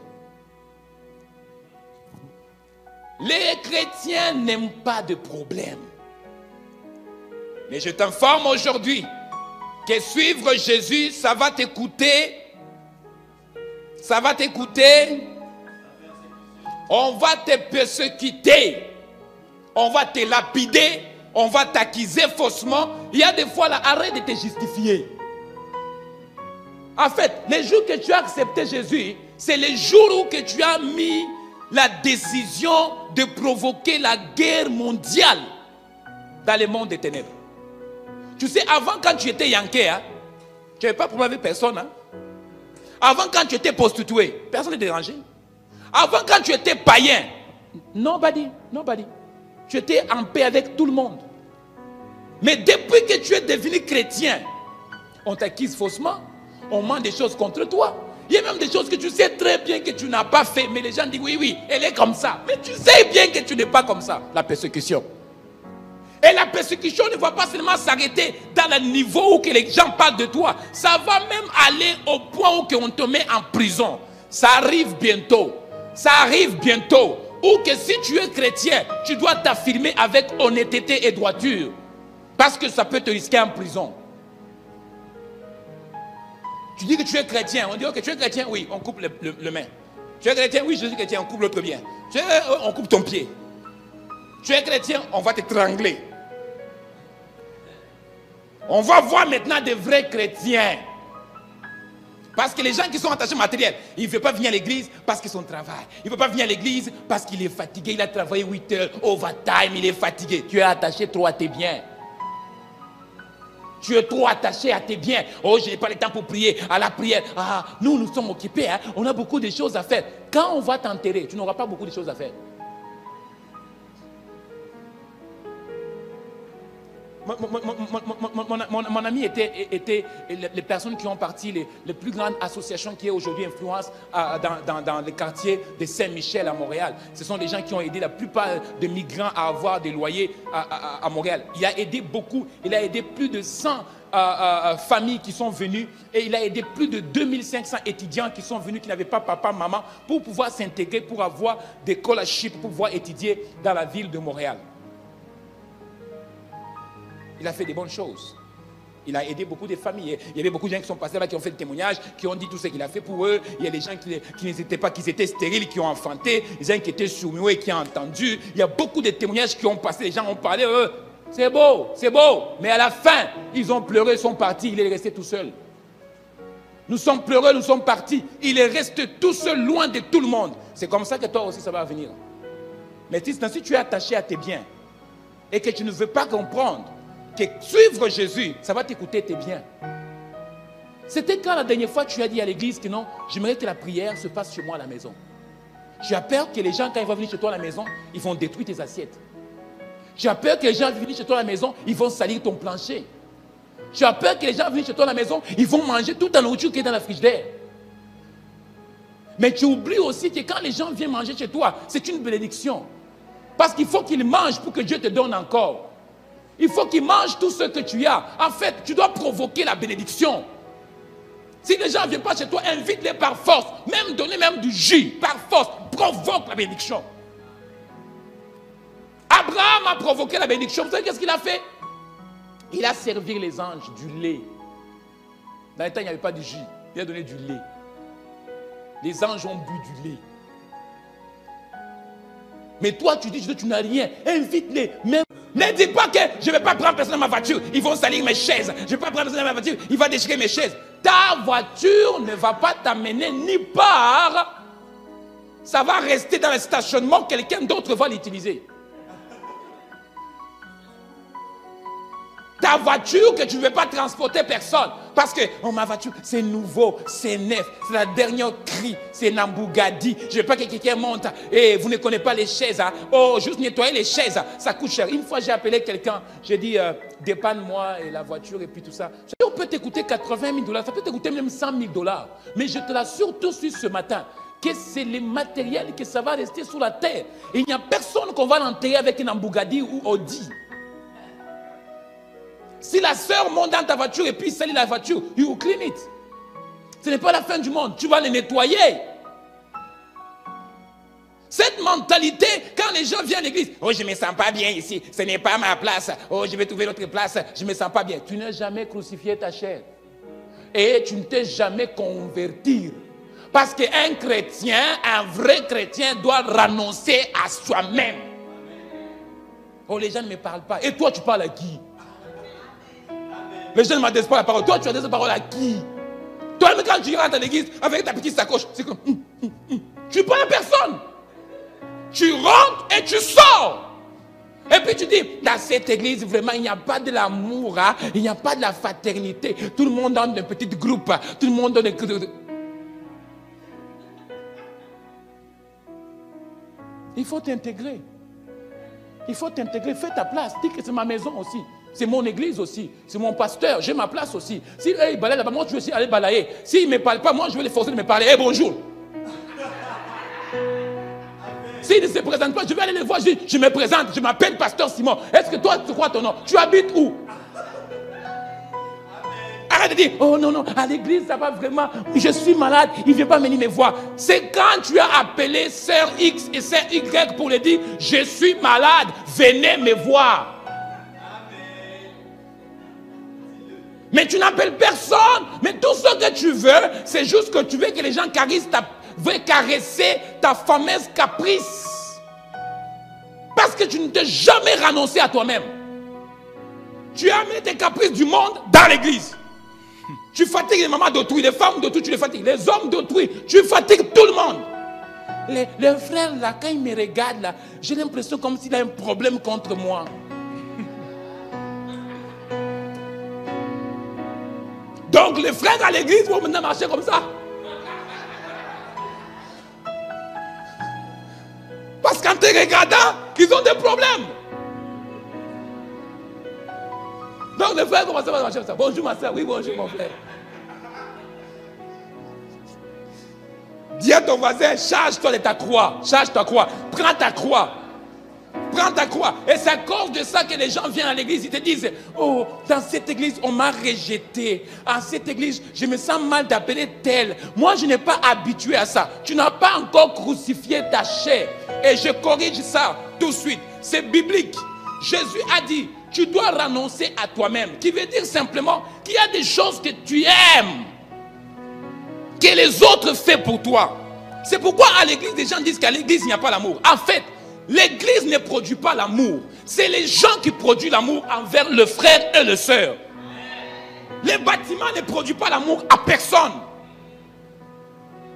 Les chrétiens n'aiment pas de problème. Mais je t'informe aujourd'hui que suivre Jésus, ça va t'écouter. Ça va t'écouter. On va te persécuter. On va te lapider. On va t'accuser faussement. Il y a des fois là, arrête de te justifier. En fait, les jours que tu as accepté Jésus, c'est les jours où que tu as mis la décision de provoquer la guerre mondiale dans le monde des ténèbres. Tu sais, avant quand tu étais yanké, hein, tu n'avais pas de problème avec personne. Hein. Avant quand tu étais prostitué, personne ne te dérangeait. Avant quand tu étais païen, nobody. Tu étais en paix avec tout le monde. Mais depuis que tu es devenu chrétien, on t'accuse faussement, on ment des choses contre toi. Il y a même des choses que tu sais très bien que tu n'as pas fait, mais les gens disent oui, elle est comme ça. Mais tu sais bien que tu n'es pas comme ça. La persécution. Et la persécution ne va pas seulement s'arrêter dans le niveau où que les gens parlent de toi. Ça va même aller au point où on te met en prison. Ça arrive bientôt. Ça arrive bientôt. Ou que si tu es chrétien, tu dois t'affirmer avec honnêteté et droiture. Parce que ça peut te risquer en prison. Tu dis que tu es chrétien. On dit que tu es chrétien, oui, on coupe le main. Tu es chrétien, oui, je suis chrétien, on coupe l'autre bien. On coupe ton pied. Tu es chrétien, on va t'étrangler. On va voir maintenant des vrais chrétiens. Parce que les gens qui sont attachés au matériel, ils ne veulent pas venir à l'église parce qu'ils sont au travail. Il ne veut pas venir à l'église parce qu'il est fatigué. Il a travaillé 8 heures, overtime, il est fatigué. Tu es attaché trop à tes biens. Tu es trop attaché à tes biens. Oh, je n'ai pas le temps pour prier. À la prière, nous sommes occupés. Hein? On a beaucoup de choses à faire. Quand on va t'enterrer, tu n'auras pas beaucoup de choses à faire. Mon ami était les personnes qui ont parti les plus grandes associations qui aujourd'hui influencent dans le quartier de Saint-Michel à Montréal. Ce sont les gens qui ont aidé la plupart des migrants à avoir des loyers à Montréal. Il a aidé beaucoup. Il a aidé plus de 100 familles qui sont venues et il a aidé plus de 2500 étudiants qui sont venus, qui n'avaient pas papa, maman, pour pouvoir s'intégrer, pour avoir des scholarships, pour pouvoir étudier dans la ville de Montréal. Il a fait des bonnes choses. Il a aidé beaucoup de familles. Il y avait beaucoup de gens qui sont passés là, qui ont fait des témoignages, qui ont dit tout ce qu'il a fait pour eux. Il y a des gens qui n'étaient pas, qui étaient stériles, qui ont enfanté. Des gens qui étaient sourds et qui ont entendu. Il y a beaucoup de témoignages qui ont passé. Les gens ont parlé. C'est beau. Mais à la fin, ils ont pleuré, ils sont partis. Il est resté tout seul. Nous sommes pleureux, nous sommes partis. Il est resté tout seul, loin de tout le monde. C'est comme ça que toi aussi, ça va venir. Mais si tu es attaché à tes biens et que tu ne veux pas comprendre que suivre Jésus, ça va t'écouter tes biens. C'était quand la dernière fois tu as dit à l'église que non, j'aimerais que la prière se passe chez moi à la maison. Tu as peur que les gens, quand ils vont venir chez toi à la maison, ils vont détruire tes assiettes. Tu as peur que les gens viennent chez toi à la maison, ils vont salir ton plancher. Tu as peur que les gens viennent chez toi à la maison, ils vont manger toute la nourriture qui est dans la frigidaire. Mais tu oublies aussi que quand les gens viennent manger chez toi, c'est une bénédiction. Parce qu'il faut qu'ils mangent pour que Dieu te donne encore. Il faut qu'ils mangent tout ce que tu as. En fait, tu dois provoquer la bénédiction. Si les gens ne viennent pas chez toi, invite-les par force. Même donner même du jus, par force. Provoque la bénédiction. Abraham a provoqué la bénédiction. Vous savez qu'est-ce qu'il a fait? Il a servi les anges du lait. Dans le temps, il n'y avait pas de jus. Il a donné du lait. Les anges ont bu du lait. Mais toi, tu dis que tu n'as rien. Invite-les. Même. Ne dis pas que je ne vais pas prendre personne dans ma voiture. Ils vont salir mes chaises. Je ne vais pas prendre personne dans ma voiture. Il va déchirer mes chaises. ta voiture ne va pas t'amener ni part. Ça va rester dans le stationnement, quelqu'un d'autre va l'utiliser. Ta voiture que tu ne veux pas transporter personne. Parce que oh, ma voiture, c'est nouveau, c'est neuf, c'est la dernière cri, c'est une Bugatti. Je ne veux pas que quelqu'un monte et vous ne connaissez pas les chaises. Hein. Oh, juste nettoyer les chaises, ça coûte cher. Une fois, j'ai appelé quelqu'un, j'ai dit, dépanne-moi et la voiture et puis tout ça. J'ai dit, on peut t'écouter 80 000 $, ça peut t'écouter même 100 000 $. Mais je te l'assure tout de suite ce matin que c'est les matériels que ça va rester sur la terre. Et il n'y a personne qu'on va l'enterrer avec une Bugatti ou Audi. Si la sœur monte dans ta voiture et puis salit la voiture, you will clean it. Ce n'est pas la fin du monde, tu vas les nettoyer. Cette mentalité, quand les gens viennent à l'église, oh je ne me sens pas bien ici, ce n'est pas ma place, oh je vais trouver l'autre place, je ne me sens pas bien. Tu n'as jamais crucifié ta chair. Et tu ne t'es jamais converti. Parce qu'un chrétien, un vrai chrétien doit renoncer à soi-même. Oh les gens ne me parlent pas. Et toi tu parles à qui? Les gens ne m'adressent pas la parole. Toi, tu adresses la parole à qui? Toi, même quand tu rentres à l'église avec ta petite sacoche, c'est comme... Tu parles à personne. Tu rentres et tu sors. Et puis tu dis, dans cette église, vraiment, il n'y a pas de l'amour, hein? Il n'y a pas de la fraternité. Tout le monde dans un petit groupe. Tout le monde dans des... Il faut t'intégrer. Il faut t'intégrer. Fais ta place. Dis que c'est ma maison aussi. C'est mon église aussi, c'est mon pasteur, j'ai ma place aussi. Si eux ils balayent là-bas, moi je vais aussi aller balayer. S'ils ne me parlent pas, moi je vais les forcer de me parler. Hey, bonjour. S'ils ne se présentent pas, je vais aller les voir, je me présente, je m'appelle pasteur Simon. Est-ce que toi, tu crois ton nom? Tu habites où? Arrête de dire, oh non, non, à l'église ça va vraiment, je suis malade, il ne vient pas venir me voir. C'est quand tu as appelé sœur X et sœur Y pour lui dire, je suis malade, venez me voir. Mais tu n'appelles personne. Mais tout ce que tu veux, c'est juste que tu veux que les gens veulent caresser ta fameuse caprice. Parce que tu ne t'es jamais renoncé à toi-même. Tu as amené tes caprices du monde dans l'église. Tu fatigues les mamans d'autrui, les femmes d'autrui, tu les fatigues. Les hommes d'autrui, tu fatigues tout le monde. Les frères, là, quand ils me regardent, là, j'ai l'impression comme s'il a un problème contre moi. Donc les frères à l'église vont maintenant marcher comme ça. Parce qu'en te regardant, ils ont des problèmes. Donc les frères commencent à marcher comme ça. Bonjour ma soeur, oui bonjour mon frère. Dis à ton voisin, charge-toi de ta croix. Charge ta croix. Prends ta croix. Prends ta croix. Et c'est à cause de ça que les gens viennent à l'église. Ils te disent, oh, dans cette église, on m'a rejeté. À cette église, je me sens mal d'appeler tel. Moi, je n'ai pas habitué à ça. Tu n'as pas encore crucifié ta chair. Et je corrige ça tout de suite. C'est biblique. Jésus a dit, tu dois renoncer à toi-même. Qui veut dire simplement qu'il y a des choses que tu aimes, que les autres font pour toi. C'est pourquoi à l'église, les gens disent qu'à l'église, il n'y a pas l'amour. En fait, l'église ne produit pas l'amour. C'est les gens qui produisent l'amour envers le frère et le sœur. Les bâtiments ne produisent pas l'amour à personne.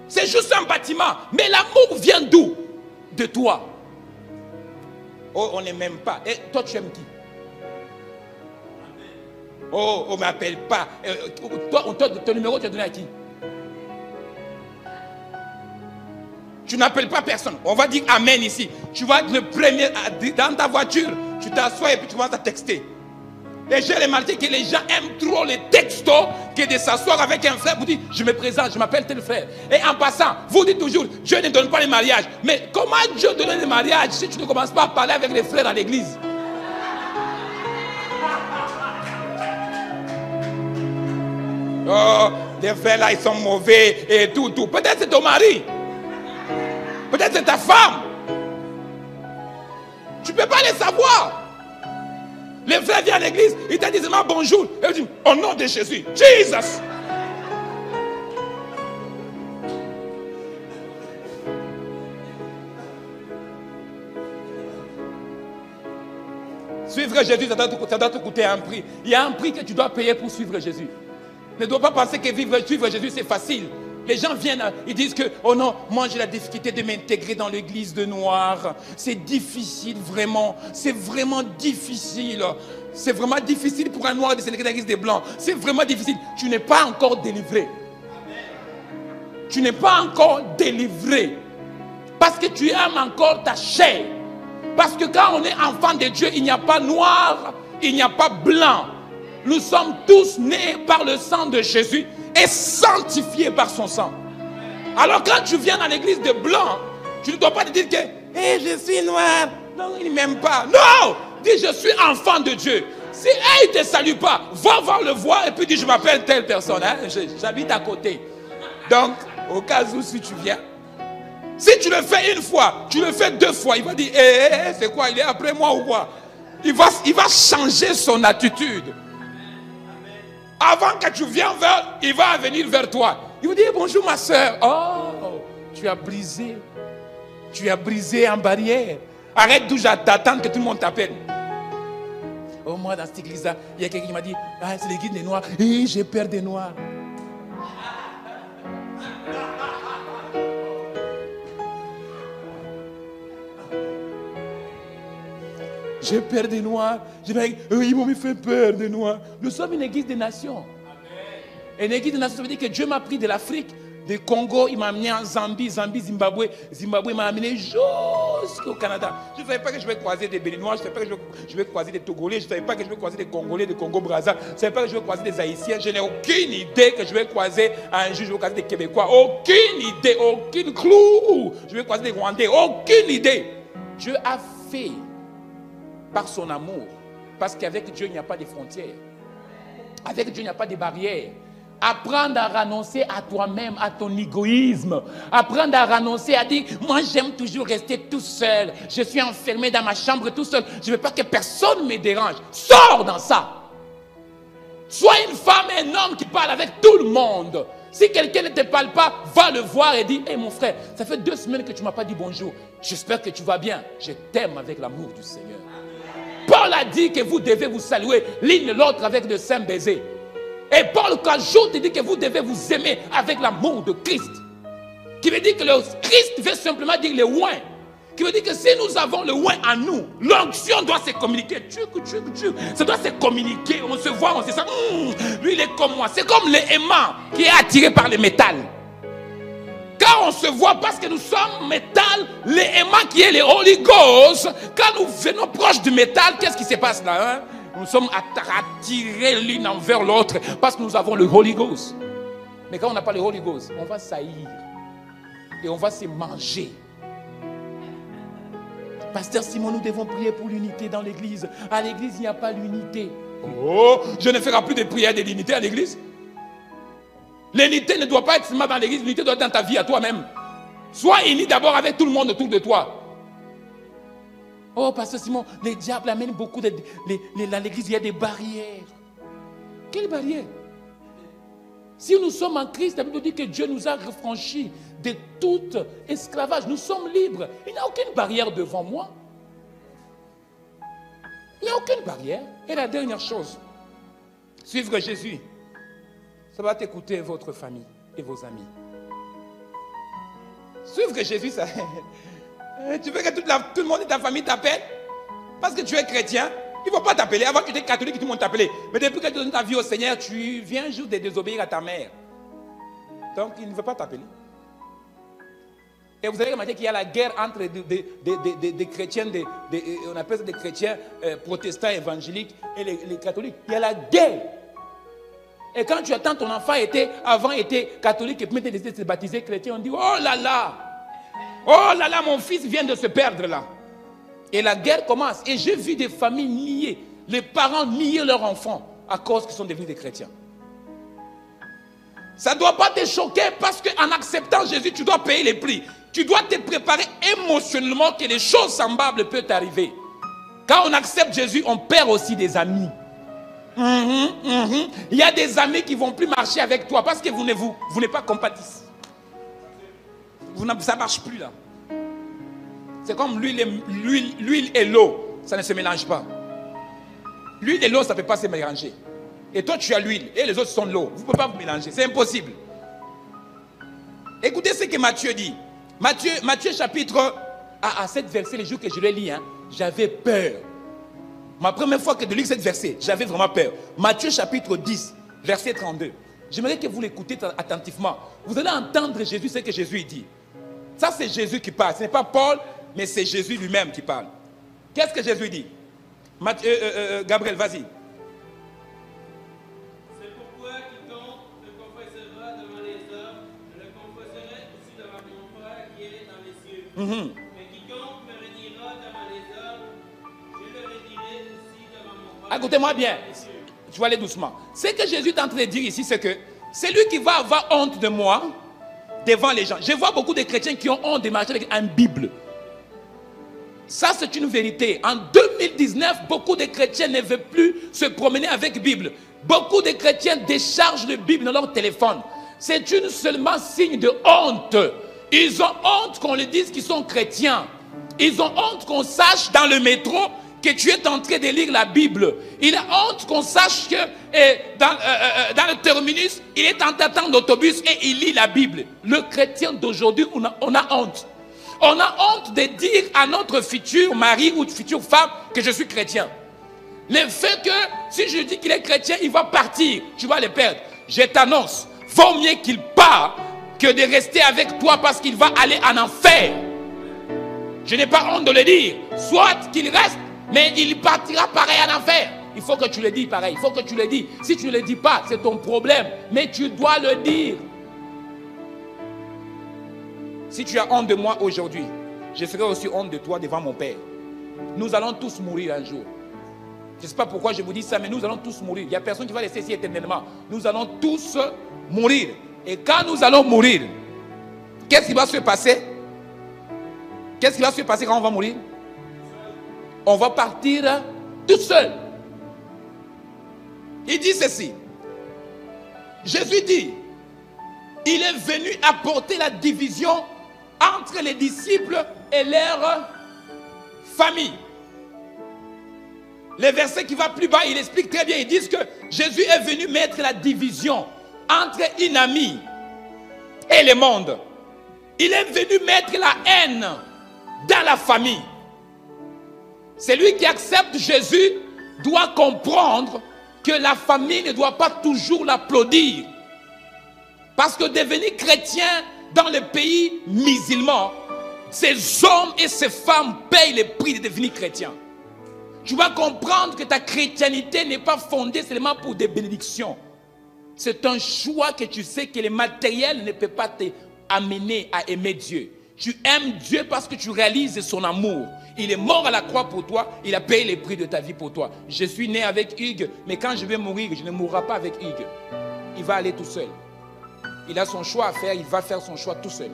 C'est juste un bâtiment. Mais l'amour vient d'où? De toi. Oh, on ne m'aime pas. Et toi, tu aimes qui? Oh, on ne m'appelle pas. Ton numéro, tu as donné à qui? Tu n'appelles pas personne. On va dire Amen ici. Tu vas être le premier dans ta voiture. Tu t'assois et puis tu vas te texter. Et j'ai remarqué que les gens aiment trop les textos que de s'asseoir avec un frère pour dire je me présente, je m'appelle tel frère. Et en passant, vous dites toujours Dieu ne donne pas les mariages. Mais comment Dieu donne les mariages si tu ne commences pas à parler avec les frères à l'église? Oh, les frères là ils sont mauvais et tout. Peut-être c'est ton mari. Peut-être c'est ta femme. Tu ne peux pas les savoir. Les frères viennent à l'église, ils te disent seulement bonjour. Et ils disent au nom de Jésus, Jesus. Suivre Jésus, ça doit te coûter un prix. Il y a un prix que tu dois payer pour suivre Jésus. Ne dois pas penser que suivre Jésus, c'est facile. Les gens viennent, ils disent que, oh non, moi j'ai la difficulté de m'intégrer dans l'église de noirs. C'est difficile, vraiment. C'est vraiment difficile. C'est vraiment difficile pour un noir de s'intégrer dans l'église des blancs. C'est vraiment difficile. Tu n'es pas encore délivré. Tu n'es pas encore délivré. Parce que tu aimes encore ta chair. Parce que quand on est enfant de Dieu, il n'y a pas noir, il n'y a pas blanc. Nous sommes tous nés par le sang de Jésus et sanctifiés par son sang. Alors quand tu viens dans l'église de blanc, tu ne dois pas te dire que hey, je suis noir. Non, il ne m'aime pas. Non, dis je suis enfant de Dieu. Si il ne te salue pas, va voir le voir et puis dis je m'appelle telle personne. Hein? J'habite à côté. Donc, au cas où si tu viens, si tu le fais une fois, tu le fais 2 fois, il va dire c'est quoi, il est après moi ou quoi? Il va changer son attitude. Avant que tu viennes il va venir vers toi. Il va dire bonjour ma soeur. Oh, tu as brisé en barrière. Arrête déjà d'attendre que tout le monde t'appelle. Oh, moi dans cette église-là, il y a quelqu'un qui m'a dit c'est l'église des noirs. Et j'ai peur des noirs. J'ai peur des noirs. Ils m'ont fait peur des noirs. Nous sommes une église des nations. Une église des nations, ça veut dire que Dieu m'a pris de l'Afrique, du Congo, il m'a amené en Zambie, Zimbabwe, il m'a amené jusqu'au Canada. Je ne savais pas que je vais croiser des Béninois, je ne savais pas que je vais croiser des Togolais, je ne savais pas que je vais croiser des Congolais, des Congo-Brazza, je ne savais pas que je vais croiser des Haïtiens. Je n'ai aucune idée que je vais croiser un jour, je vais croiser des Québécois. Aucune idée, aucune clou. Je vais croiser des Rwandais, aucune idée. Dieu a fait par son amour, parce qu'avec Dieu il n'y a pas de frontières, avec Dieu il n'y a pas de barrières. Apprendre à renoncer à toi-même, à ton égoïsme, apprendre à renoncer à dire moi j'aime toujours rester tout seul, je suis enfermé dans ma chambre tout seul, je ne veux pas que personne me dérange. Sors dans ça. Sois une femme et un homme qui parle avec tout le monde. Si quelqu'un ne te parle pas, va le voir et dis hey mon frère, ça fait 2 semaines que tu ne m'as pas dit bonjour, j'espère que tu vas bien, je t'aime avec l'amour du Seigneur. Paul a dit que vous devez vous saluer l'une et l'autre avec de saints baisers. Et Paul ajoute dit que vous devez vous aimer avec l'amour de Christ. Qui veut dire que le Christ veut simplement dire le oint. Qui veut dire que si nous avons le oint en nous, l'onction doit se communiquer. Ça doit se communiquer. On se voit, on se sent, lui il est comme moi. C'est comme l'aimant qui est attiré par le métal. Quand on se voit, parce que nous sommes métal, l'aimant qui est le Holy Ghost, quand nous venons proche du métal, qu'est-ce qui se passe là? Nous sommes attirés l'une envers l'autre parce que nous avons le Holy Ghost. Mais quand on n'a pas le Holy Ghost, on va saillir et on va se manger. Pasteur Simon, nous devons prier pour l'unité dans l'église. À l'église, il n'y a pas l'unité. Oh, je ne ferai plus de prières de l'unité à l'église. L'unité ne doit pas être seulement dans l'église, l'unité doit être dans ta vie à toi-même. Sois uni d'abord avec tout le monde autour de toi. Oh, Pasteur Simon, les diables amènent beaucoup dans l'église, il y a des barrières. Quelles barrières? Si nous sommes en Christ, la Bible dit que Dieu nous a affranchis de tout esclavage. Nous sommes libres. Il n'y a aucune barrière devant moi. Il n'y a aucune barrière. Et la dernière chose, suivre Jésus, ça va t'écouter votre famille et vos amis. Suivre Jésus, ça... Tu veux que tout le monde de ta famille t'appelle? Parce que tu es chrétien, il ne faut pas t'appeler. Avant tu étais catholique, tout le monde t'appelait. Mais depuis que tu donnes ta vie au Seigneur, tu viens un jour de désobéir à ta mère. Donc il ne veut pas t'appeler. Et vous avez remarqué qu'il y a la guerre entre des chrétiens, on appelle ça des chrétiens protestants évangéliques et les catholiques. Il y a la guerre. Et quand tu attends, ton enfant avant était catholique et puis maintenant il décide de se baptiser chrétien, on dit oh là là, mon fils vient de se perdre là. Et la guerre commence. Et j'ai vu des familles nier, les parents nier leurs enfants à cause qu'ils sont devenus des chrétiens. Ça ne doit pas te choquer parce qu'en acceptant Jésus, tu dois payer les prix. Tu dois te préparer émotionnellement que les choses semblables peuvent t'arriver. Quand on accepte Jésus, on perd aussi des amis. Il y a des amis qui ne vont plus marcher avec toi parce que vous n'êtes pas compatibles. Ça ne marche plus là. C'est comme l'huile et l'eau. Ça ne se mélange pas. L'huile et l'eau, ça ne peut pas se mélanger. Et toi, tu as l'huile. Et les autres sont de l'eau. Vous ne pouvez pas vous mélanger. C'est impossible. Écoutez ce que Matthieu dit. Matthieu chapitre... À cette verset, les jours que je l'ai lu, j'avais peur. Ma première fois que de lire cette verset, j'avais vraiment peur. Matthieu chapitre 10, verset 32. J'aimerais que vous l'écoutez attentivement. Vous allez entendre Jésus, ce que Jésus dit. Ça, c'est Jésus qui parle. Ce n'est pas Paul, mais c'est Jésus lui-même qui parle. Qu'est-ce que Jésus dit? Gabriel, vas-y. C'est pourquoi quiconque me confessera devant les hommes, je le confesserai aussi devant mon Père qui est dans les cieux. Mais quiconque me reniera devant les hommes, je le redierai aussi devant mon Père. Écoutez-moi bien. Je vais aller doucement. Ce que Jésus est en train de dire ici, c'est que c'est lui qui va avoir honte de moi devant les gens. Je vois beaucoup de chrétiens qui ont honte de marcher avec une Bible. Ça, c'est une vérité. En 2019, beaucoup de chrétiens ne veulent plus se promener avec Bible. Beaucoup de chrétiens déchargent la Bible dans leur téléphone. C'est une seulement signe de honte. Ils ont honte qu'on leur dise qu'ils sont chrétiens. Ils ont honte qu'on sache dans le métro que tu es en train de lire la Bible. Il a honte qu'on sache que dans le terminus, il est en attente d'autobus et il lit la Bible. Le chrétien d'aujourd'hui, on a honte. On a honte de dire à notre futur mari ou future femme que je suis chrétien. Le fait que si je dis qu'il est chrétien, il va partir, tu vas le perdre. Je t'annonce, vaut mieux qu'il part que de rester avec toi parce qu'il va aller en enfer. Je n'ai pas honte de le dire. Soit qu'il reste, mais il partira pareil en enfer. Il faut que tu le dises pareil, il faut que tu le dises. Si tu ne le dis pas, c'est ton problème, mais tu dois le dire. Si tu as honte de moi aujourd'hui, je serai aussi honte de toi devant mon Père. Nous allons tous mourir un jour. Je ne sais pas pourquoi je vous dis ça, mais nous allons tous mourir. Il n'y a personne qui va rester ici éternellement. Nous allons tous mourir. Et quand nous allons mourir, qu'est-ce qui va se passer? Qu'est-ce qui va se passer quand on va mourir? On va partir tout seul. Il dit ceci. Jésus dit, il est venu apporter la division entre les disciples et leur famille. Le verset qui va plus bas, il explique très bien. Ils disent que Jésus est venu mettre la division entre une amie et le monde. Il est venu mettre la haine dans la famille. Celui qui accepte Jésus doit comprendre que la famille ne doit pas toujours l'applaudir. Parce que devenir chrétien dans le pays musulman, ces hommes et ces femmes payent le prix de devenir chrétien. Tu vas comprendre que ta chrétienté n'est pas fondée seulement pour des bénédictions. C'est un choix que tu sais que le matériel ne peut pas t'amener à aimer Dieu. Tu aimes Dieu parce que tu réalises son amour. Il est mort à la croix pour toi. Il a payé le prix de ta vie pour toi. Je suis né avec Hugues, mais quand je vais mourir, je ne mourrai pas avec Hugues. Il va aller tout seul. Il a son choix à faire, il va faire son choix tout seul.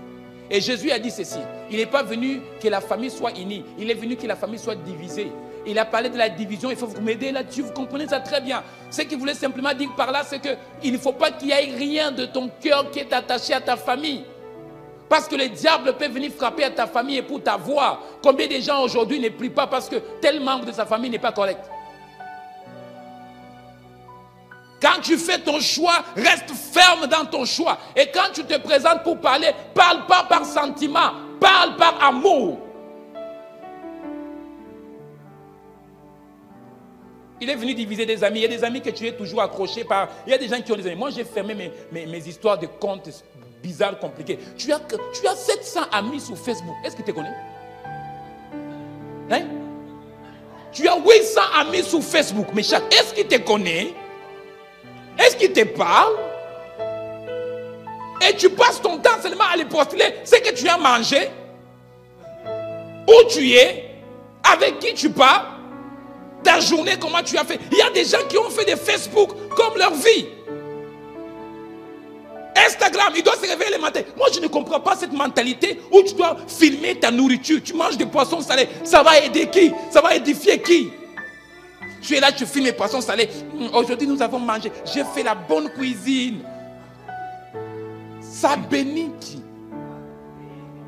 Et Jésus a dit ceci, il n'est pas venu que la famille soit unie, il est venu que la famille soit divisée. Il a parlé de la division, il faut vous m'aider là-dessus, vous comprenez ça très bien. Ce qu'il voulait simplement dire par là, c'est qu'il ne faut pas qu'il y ait rien de ton cœur qui est attaché à ta famille. Parce que le diable peut venir frapper à ta famille et pour t'avoir. Combien de gens aujourd'hui ne prient pas parce que tel membre de sa famille n'est pas correct? Quand tu fais ton choix, reste ferme dans ton choix. Et quand tu te présentes pour parler, parle pas par sentiment, parle par amour. Il est venu diviser des amis. Il y a des amis que tu es toujours accroché par. Il y a des gens qui ont des amis. Moi, j'ai fermé mes histoires de comptes bizarres, compliqués. Tu as 700 amis sur Facebook. Est-ce que tu te connais? Hein? Tu as 800 amis sur Facebook. Mais est-ce qu'il te connaît? Est-ce qu'il te parle? Et tu passes ton temps seulement à les postuler ce que tu as mangé, où tu es, avec qui tu parles, ta journée, comment tu as fait. Il y a des gens qui ont fait des Facebook comme leur vie. Instagram, il doit se réveiller le matin. Moi, je ne comprends pas cette mentalité où tu dois filmer ta nourriture. Tu manges des poissons salés. Ça va aider qui? Ça va édifier qui? Tu es là, tu filmes les poissons salés. Aujourd'hui, nous avons mangé. J'ai fait la bonne cuisine. Ça bénit qui?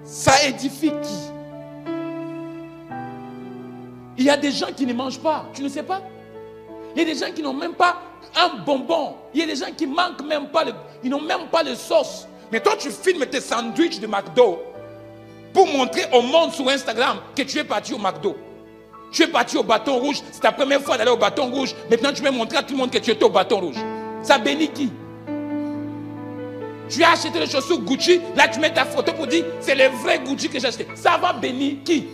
Ça édifie qui? Il y a des gens qui ne mangent pas. Tu ne sais pas? Il y a des gens qui n'ont même pas un bonbon. Il y a des gens qui manquent même pas, ils n'ont même pas de sauce. Mais toi, tu filmes tes sandwichs de McDo pour montrer au monde sur Instagram que tu es parti au McDo. Tu es parti au bâton rouge. C'est ta première fois d'aller au bâton rouge. Maintenant, tu veux montrer à tout le monde que tu étais au bâton rouge. Ça bénit qui? Tu as acheté les chaussures Gucci. Là, tu mets ta photo pour dire c'est le vrai Gucci que j'ai acheté. Ça va bénir qui?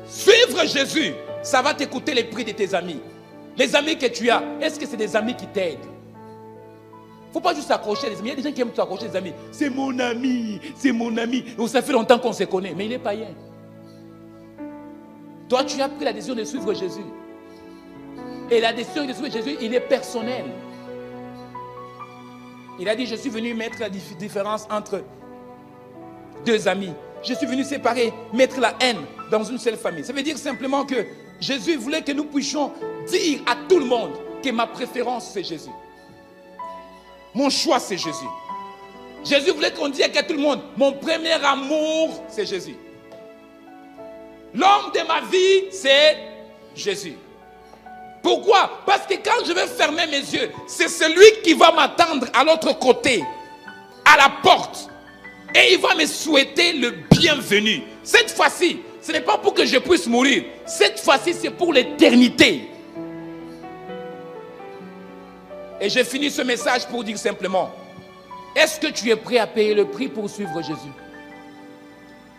Suivre Jésus, ça va t'écouter les prix de tes amis. Les amis que tu as, est-ce que c'est des amis qui t'aident? Il ne faut pas juste s'accrocher à des amis. Il y a des gens qui aiment s'accrocher à des amis. C'est mon ami, c'est mon ami. Et ça fait longtemps qu'on se connaît, mais il est païen. Toi, tu as pris la décision de suivre Jésus. Et la décision de suivre Jésus, il est personnel. Il a dit, je suis venu mettre la différence entre deux amis. Je suis venu séparer, mettre la haine dans une seule famille. Ça veut dire simplement que Jésus voulait que nous puissions dire à tout le monde que ma préférence, c'est Jésus. Mon choix, c'est Jésus. Jésus voulait qu'on dise à tout le monde, mon premier amour, c'est Jésus. L'homme de ma vie, c'est Jésus. Pourquoi? Parce que quand je vais fermer mes yeux, c'est celui qui va m'attendre à l'autre côté, à la porte. Et il va me souhaiter le bienvenu. Cette fois-ci, ce n'est pas pour que je puisse mourir. Cette fois-ci, c'est pour l'éternité. Et j'ai fini ce message pour dire simplement, est-ce que tu es prêt à payer le prix pour suivre Jésus?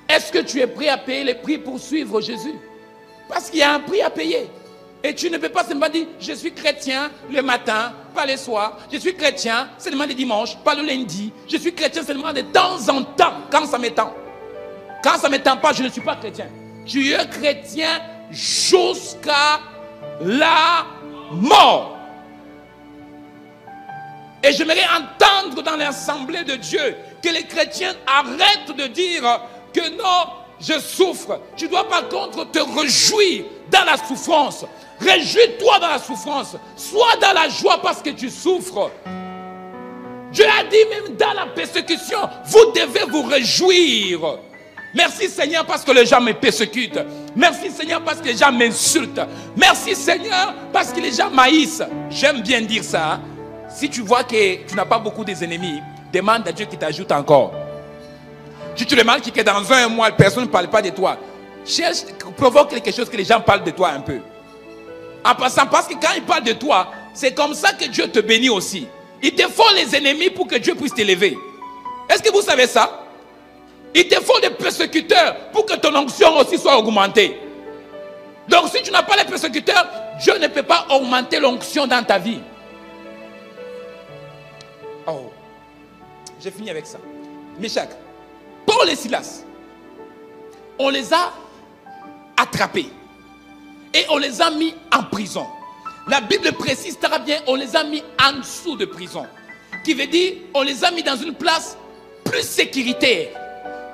Est-ce que tu es prêt à payer le prix pour suivre Jésus? Parce qu'il y a un prix à payer. Et tu ne peux pas seulement dire, je suis chrétien le matin, pas le soir. Je suis chrétien seulement le dimanche, pas le lundi. Je suis chrétien seulement de temps en temps, quand ça m'étend. Quand ça ne m'étend pas, je ne suis pas chrétien. Tu es chrétien jusqu'à la mort. Et j'aimerais entendre dans l'assemblée de Dieu que les chrétiens arrêtent de dire que non, je souffre. Tu dois par contre te réjouir dans la souffrance. Réjouis-toi dans la souffrance. Sois dans la joie parce que tu souffres. Dieu a dit même dans la persécution, vous devez vous réjouir. Merci Seigneur parce que les gens me persécutent. Merci Seigneur parce que les gens m'insultent. Merci Seigneur parce que les gens m'haïssent. J'aime bien dire ça. Hein? Si tu vois que tu n'as pas beaucoup d'ennemis, demande à Dieu qu'il t'ajoute encore. Si tu remarques que dans un mois, personne ne parle pas de toi, cherche, provoque quelque chose que les gens parlent de toi un peu. En passant, parce que quand ils parlent de toi, c'est comme ça que Dieu te bénit aussi. Il te faut les ennemis pour que Dieu puisse t'élever. Est-ce que vous savez ça? Il te faut des persécuteurs pour que ton onction aussi soit augmentée. Donc si tu n'as pas les persécuteurs, Dieu ne peut pas augmenter l'onction dans ta vie. Oh, j'ai fini avec ça. Meshach, Paul et Silas, on les a attrapés et on les a mis en prison. La Bible précise très bien, on les a mis en dessous de prison, qui veut dire on les a mis dans une place plus sécuritaire,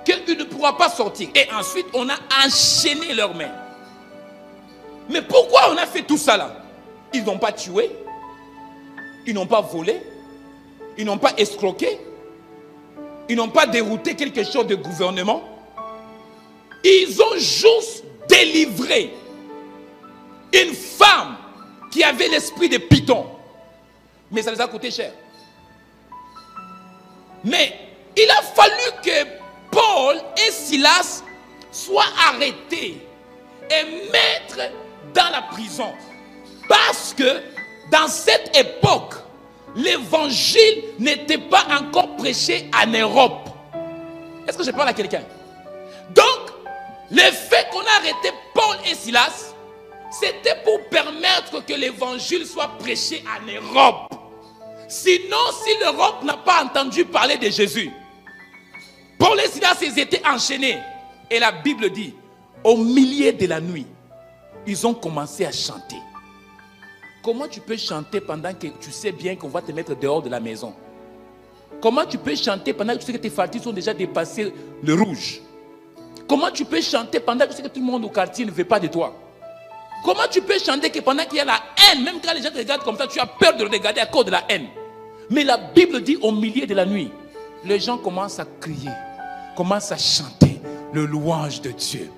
qu'ils ne pourront pas sortir. Et ensuite, on a enchaîné leurs mains. Mais pourquoi on a fait tout ça là? Ils n'ont pas tué, ils n'ont pas volé, ils n'ont pas escroqué, ils n'ont pas dérouté quelque chose de gouvernement. Ils ont juste délivré une femme qui avait l'esprit de Python. Mais ça les a coûté cher. Mais il a fallu que Paul et Silas soient arrêtés et mettre dans la prison. Parce que dans cette époque, l'évangile n'était pas encore prêché en Europe. Est-ce que je parle à quelqu'un? Donc, le fait qu'on a arrêté Paul et Silas, c'était pour permettre que l'évangile soit prêché en Europe. Sinon, si l'Europe n'a pas entendu parler de Jésus, Paul et Silas, ils étaient enchaînés. Et la Bible dit, au milieu de la nuit, ils ont commencé à chanter. Comment tu peux chanter pendant que tu sais bien qu'on va te mettre dehors de la maison? Comment tu peux chanter pendant que tu sais que tes factures sont déjà dépassées le rouge? Comment tu peux chanter pendant que tu sais que tout le monde au quartier ne veut pas de toi? Comment tu peux chanter que pendant qu'il y a la haine, même quand les gens te regardent comme ça, tu as peur de le regarder à cause de la haine? Mais la Bible dit au milieu de la nuit, les gens commencent à crier, commencent à chanter le louange de Dieu.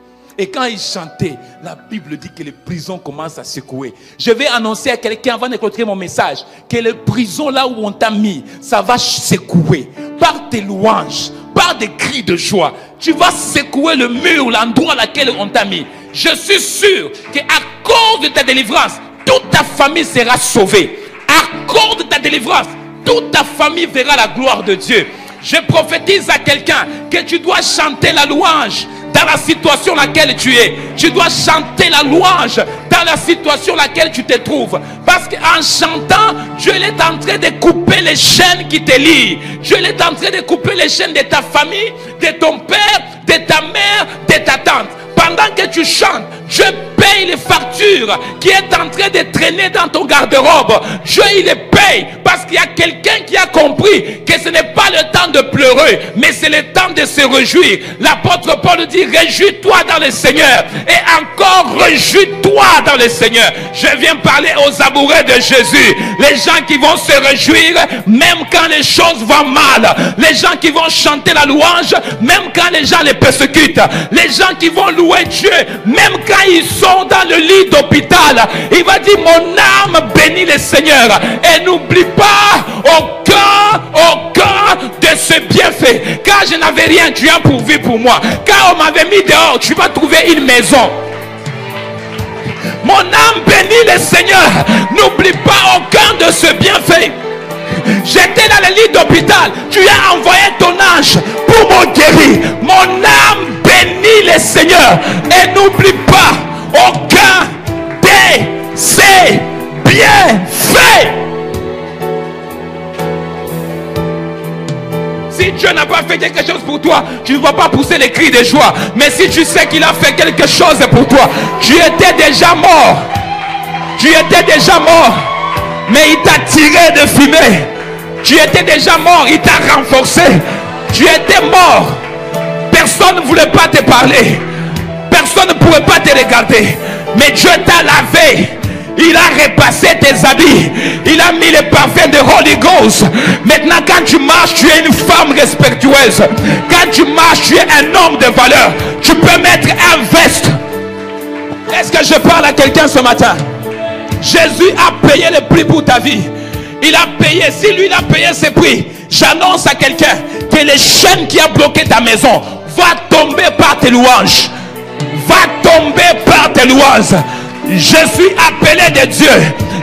Et quand il chantait, la Bible dit que les prisons commencent à secouer. Je vais annoncer à quelqu'un avant de clôturer mon message que les prisons là où on t'a mis, ça va secouer. Par tes louanges, par des cris de joie, tu vas secouer le mur, l'endroit dans lequel on t'a mis. Je suis sûr qu'à cause de ta délivrance, toute ta famille sera sauvée. À cause de ta délivrance, toute ta famille verra la gloire de Dieu. Je prophétise à quelqu'un que tu dois chanter la louange dans la situation dans laquelle tu es. Tu dois chanter la louange dans la situation dans laquelle tu te trouves. Parce qu'en chantant, Dieu est en train de couper les chaînes qui te lient. Dieu est en train de couper les chaînes de ta famille, de ton père, de ta mère, de ta tante. Pendant que tu chantes, Dieu paye les factures qui est en train de traîner dans ton garde-robe. Dieu, il les paye parce qu'il y a quelqu'un qui a compris que ce n'est pas le temps de pleurer, mais c'est le temps de se réjouir. L'apôtre Paul dit, réjouis-toi dans le Seigneur. Et encore, réjouis-toi dans le Seigneur. Je viens parler aux amoureux de Jésus. Les gens qui vont se réjouir même quand les choses vont mal. Les gens qui vont chanter la louange même quand les gens les persécutent. Les gens qui vont louer Dieu même quand ils sont dans le lit d'hôpital. Il va dire, mon âme bénit le Seigneur. Et n'oublie pas aucun de ce bienfait. Car je n'avais rien, tu as pourvu pour moi. Car on m'avait mis dehors, tu vas trouver une maison. Mon âme bénit le Seigneur. N'oublie pas aucun de ce bienfait. J'étais dans le lit d'hôpital. Tu as envoyé ton ange pour me guérir. Mon âme bénit le Seigneur. Et n'oublie pas aucun de ses bienfaits. Si Dieu n'a pas fait quelque chose pour toi, tu ne vas pas pousser les cris de joie. Mais si tu sais qu'il a fait quelque chose pour toi, tu étais déjà mort. Tu étais déjà mort. Mais il t'a tiré de fumée. Tu étais déjà mort, il t'a renforcé. Tu étais mort. Personne ne voulait pas te parler. Personne ne pouvait pas te regarder. Mais Dieu t'a lavé. Il a repassé tes habits. Il a mis le parfum de Holy Ghost. Maintenant quand tu marches, tu es une femme respectueuse. Quand tu marches, tu es un homme de valeur. Tu peux mettre un veste. Est-ce que je parle à quelqu'un ce matin? Jésus a payé le prix pour ta vie. Il a payé. Si lui il a payé ce prix, j'annonce à quelqu'un que les chaînes qui a bloqué ta maison va tomber par tes louanges. Va tomber par tes louanges. Je suis appelé de Dieu.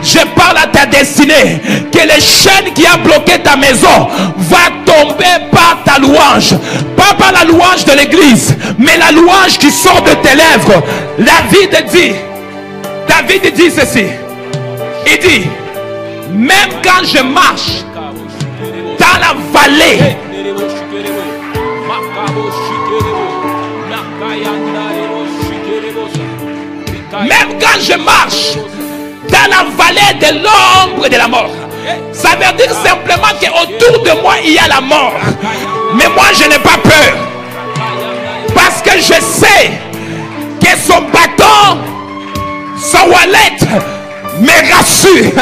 Je parle à ta destinée. Que les chaînes qui a bloqué ta maison va tomber par ta louange. Pas par la louange de l'église, mais la louange qui sort de tes lèvres. David dit ceci. Il dit, même quand je marche dans la vallée, même quand je marche dans la vallée de l'ombre de la mort, ça veut dire simplement qu'autour de moi il y a la mort, mais moi je n'ai pas peur parce que je sais que son bâton, son wallet me rassure.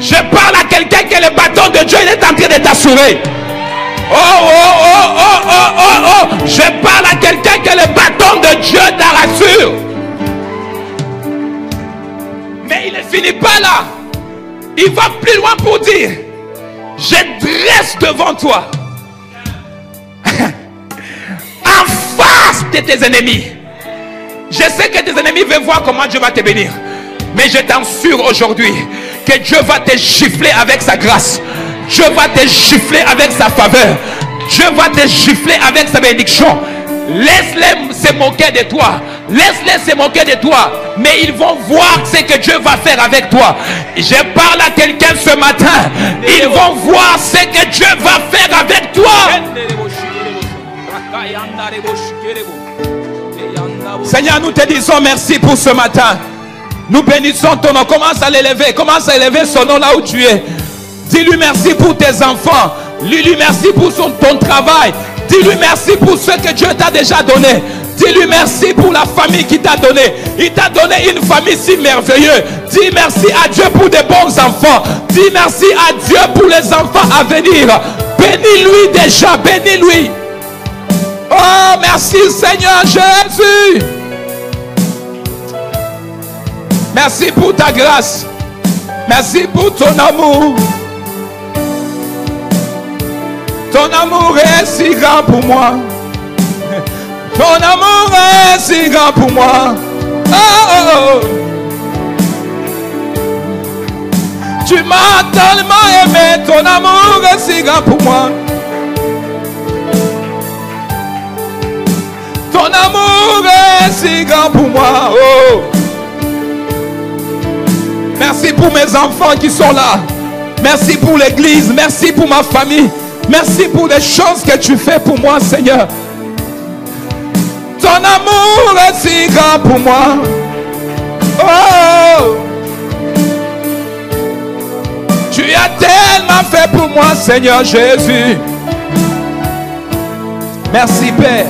Je parle à quelqu'un que le bâton de Dieu il est en train de t'assurer. Je parle à quelqu'un que le bâton de Dieu t'a rassure. Mais il ne finit pas là. Il va plus loin pour dire, je dresse devant toi en face de tes ennemis. Je sais que tes ennemis veulent voir comment Dieu va te bénir. Mais je t'assure aujourd'hui que Dieu va te gifler avec sa grâce. Dieu va te gifler avec sa faveur. Dieu va te gifler avec sa bénédiction. Laisse-les se moquer de toi. Laisse-les se moquer de toi. Mais ils vont voir ce que Dieu va faire avec toi. Je parle à quelqu'un ce matin. Ils vont voir ce que Dieu va faire avec toi. Seigneur, nous te disons merci pour ce matin. Nous bénissons ton nom. Commence à l'élever. Commence à élever son nom là où tu es. Dis-lui merci pour tes enfants. Dis-lui merci pour ton travail. Dis-lui merci pour ce que Dieu t'a déjà donné. Dis-lui merci pour la famille qu'il t'a donné. Il t'a donné une famille si merveilleuse. Dis merci à Dieu pour des bons enfants. Dis merci à Dieu pour les enfants à venir. Bénis-lui déjà. Bénis-lui. Oh, merci Seigneur Jésus. Merci pour ta grâce. Merci pour ton amour. Ton amour est si grand pour moi. Ton amour est si grand pour moi. Oh, oh, oh. Tu m'as tellement aimé. Ton amour est si grand pour moi. Ton amour est si grand pour moi. Oh. Merci pour mes enfants qui sont là. Merci pour l'église. Merci pour ma famille. Merci pour les choses que tu fais pour moi, Seigneur. Ton amour est si grand pour moi. Oh. Tu as tellement fait pour moi, Seigneur Jésus. Merci, Père.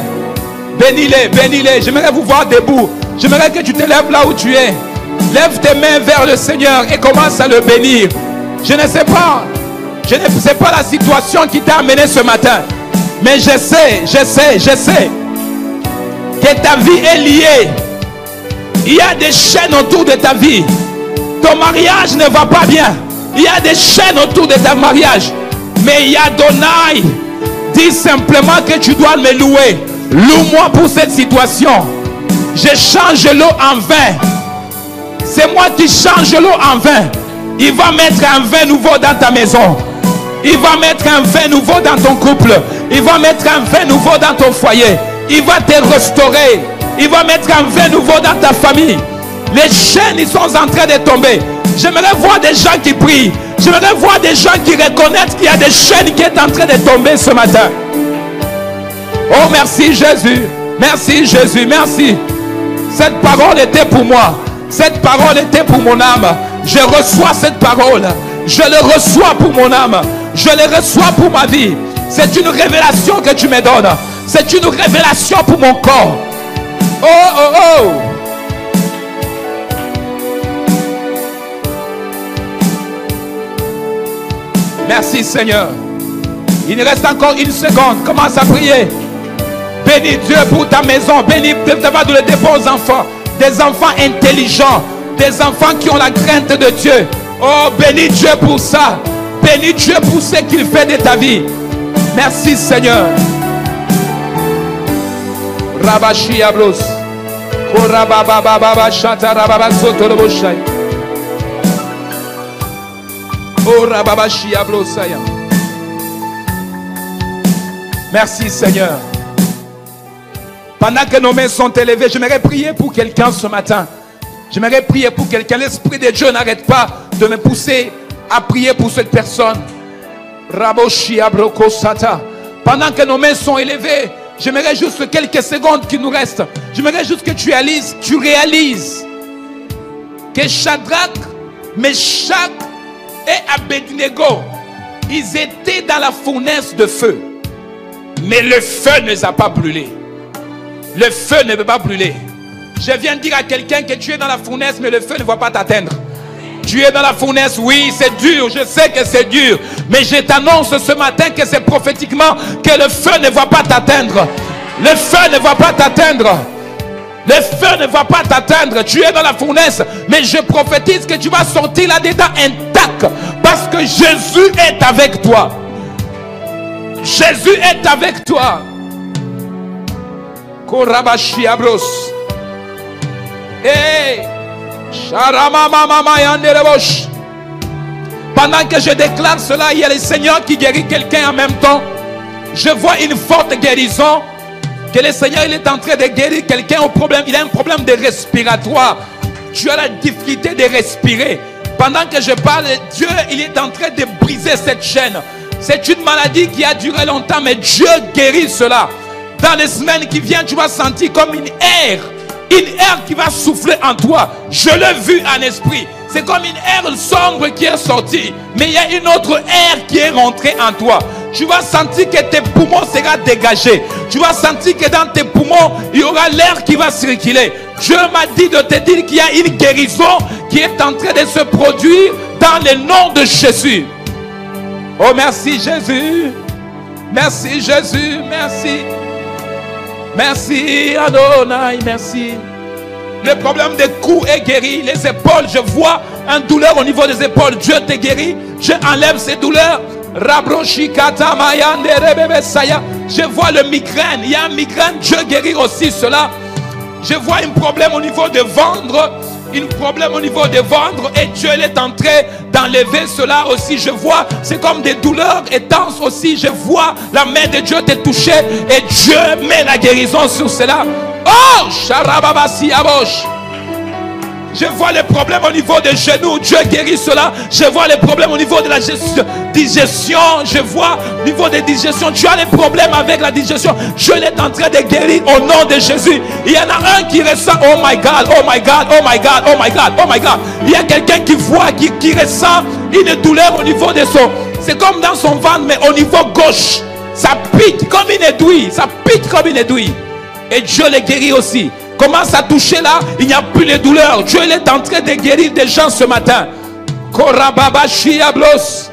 Bénis-les, bénis-les. J'aimerais vous voir debout. J'aimerais que tu te lèves là où tu es. Lève tes mains vers le Seigneur et commence à le bénir. Je ne sais pas la situation qui t'a amené ce matin. Mais je sais que ta vie est liée. Il y a des chaînes autour de ta vie. Ton mariage ne va pas bien. Il y a des chaînes autour de ta mariage. Mais il y a Adonai. Dis simplement que tu dois me louer. Loue-moi pour cette situation. Je change l'eau en vin. C'est moi qui change l'eau en vin. Il va mettre un vin nouveau dans ta maison. Il va mettre un vin nouveau dans ton couple. Il va mettre un vin nouveau dans ton foyer. Il va te restaurer. Il va mettre un vin nouveau dans ta famille. Les chaînes, ils sont en train de tomber. J'aimerais voir des gens qui prient. J'aimerais voir des gens qui reconnaissent qu'il y a des chaînes qui sont en train de tomber ce matin. Oh, merci Jésus. Merci Jésus. Merci. Cette parole était pour moi. Cette parole était pour mon âme. Je reçois cette parole. Je le reçois pour mon âme. Je le reçois pour ma vie. C'est une révélation que tu me donnes. C'est une révélation pour mon corps. Oh, oh, oh. Merci Seigneur. Il nous reste encore une seconde. Commence à prier. Bénis Dieu pour ta maison. Bénis de dépôt aux enfants. Des enfants intelligents. Des enfants qui ont la crainte de Dieu. Oh, bénis Dieu pour ça. Bénis Dieu pour ce qu'il fait de ta vie. Merci Seigneur. Rabashi Ablos. Korabababa Shanta Rababa Soto Roboshai. Oh Rababashi Ablosaya. Merci Seigneur. Pendant que nos mains sont élevées, j'aimerais prier pour quelqu'un ce matin. J'aimerais prier pour quelqu'un. L'Esprit de Dieu n'arrête pas de me pousser à prier pour cette personne. Raboshi Abroko Sata. Pendant que nos mains sont élevées, j'aimerais juste quelques secondes qui nous restent. J'aimerais juste que tu réalises que Shadrach, Meshach et Abednego, ils étaient dans la fournaise de feu. Mais le feu ne les a pas brûlés. Le feu ne peut pas brûler. Je viens de dire à quelqu'un que tu es dans la fournaise, mais le feu ne va pas t'atteindre. Tu es dans la fournaise, oui, c'est dur, je sais que c'est dur. Mais je t'annonce ce matin que c'est prophétiquement que le feu ne va pas t'atteindre. Le feu ne va pas t'atteindre. Le feu ne va pas t'atteindre. Tu es dans la fournaise, mais je prophétise que tu vas sortir là-dedans intact. Parce que Jésus est avec toi. Jésus est avec toi. Korabashi Abros. Hey. Pendant que je déclare cela, il y a le Seigneur qui guérit quelqu'un en même temps. Je vois une forte guérison. Que le Seigneur il est en train de guérir quelqu'un au problème. Il a un problème de respiratoire. Tu as la difficulté de respirer. Pendant que je parle, Dieu il est en train de briser cette chaîne. C'est une maladie qui a duré longtemps, mais Dieu guérit cela. Dans les semaines qui viennent, tu vas sentir comme une air qui va souffler en toi. Je l'ai vu en esprit. C'est comme une air sombre qui est sortie. Mais il y a une autre air qui est rentrée en toi. Tu vas sentir que tes poumons seront dégagés. Tu vas sentir que dans tes poumons, il y aura l'air qui va circuler. Dieu m'a dit de te dire qu'il y a une guérison qui est en train de se produire dans le nom de Jésus. Oh, merci Jésus. Merci Jésus. Merci. Merci Adonai. Merci. Le problème des coups est guéri. Les épaules, je vois une douleur au niveau des épaules. Dieu te guérit. Je enlève ces douleurs. Je vois le migraine. Il y a un migraine. Dieu guérit aussi cela. Je vois un problème au niveau de ventre. Un problème au niveau des ventre. Et Dieu est en train d'enlever cela aussi. Je vois, c'est comme des douleurs intenses aussi. Je vois la main de Dieu te toucher. Et Dieu met la guérison sur cela. Oh, Sharababasi Abosh. Je vois les problèmes au niveau des genoux. Dieu guérit cela. Je vois les problèmes au niveau de la digestion. Je vois au niveau des digestions. Tu as des problèmes avec la digestion. Dieu est en train de guérir au nom de Jésus. Il y en a un qui ressent. Oh my God, oh my God, oh my God, oh my God, oh my God. Il y a quelqu'un qui voit, qui ressent une douleur au niveau de son. C'est comme dans son ventre, mais au niveau gauche. Ça pique comme une aiguille. Ça pique comme une aiguille. Et Dieu les guérit aussi. Commence à toucher là, il n'y a plus de douleur. Dieu est en train de guérir des gens ce matin. Korababa Shiablos.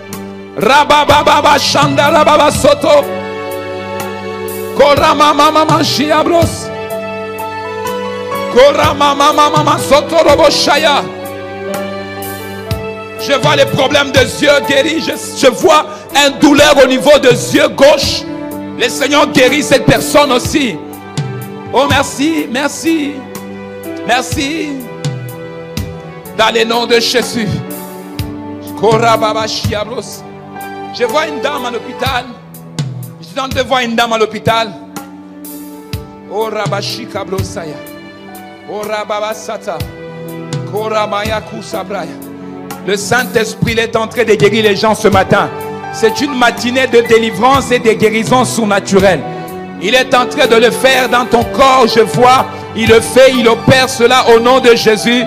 Rabababa Shandarababa Soto. Koramama Shiablos. Koramama Soto Roboshaya. Je vois les problèmes des yeux guéris. Je vois une douleur au niveau des yeux gauche. Le Seigneur guérit cette personne aussi. Oh merci, merci, merci. Dans le nom de Jésus. Je vois une dame à l'hôpital. Je suis en train de voir une dame à l'hôpital. Oh Rabashi Kabrosaya. Oh Rababasata. Koramaya Kusabraya. Le Saint-Esprit est en train de guérir les gens ce matin. C'est une matinée de délivrance et de guérison surnaturelle. Il est en train de le faire dans ton corps, je vois. Il le fait, il opère cela au nom de Jésus.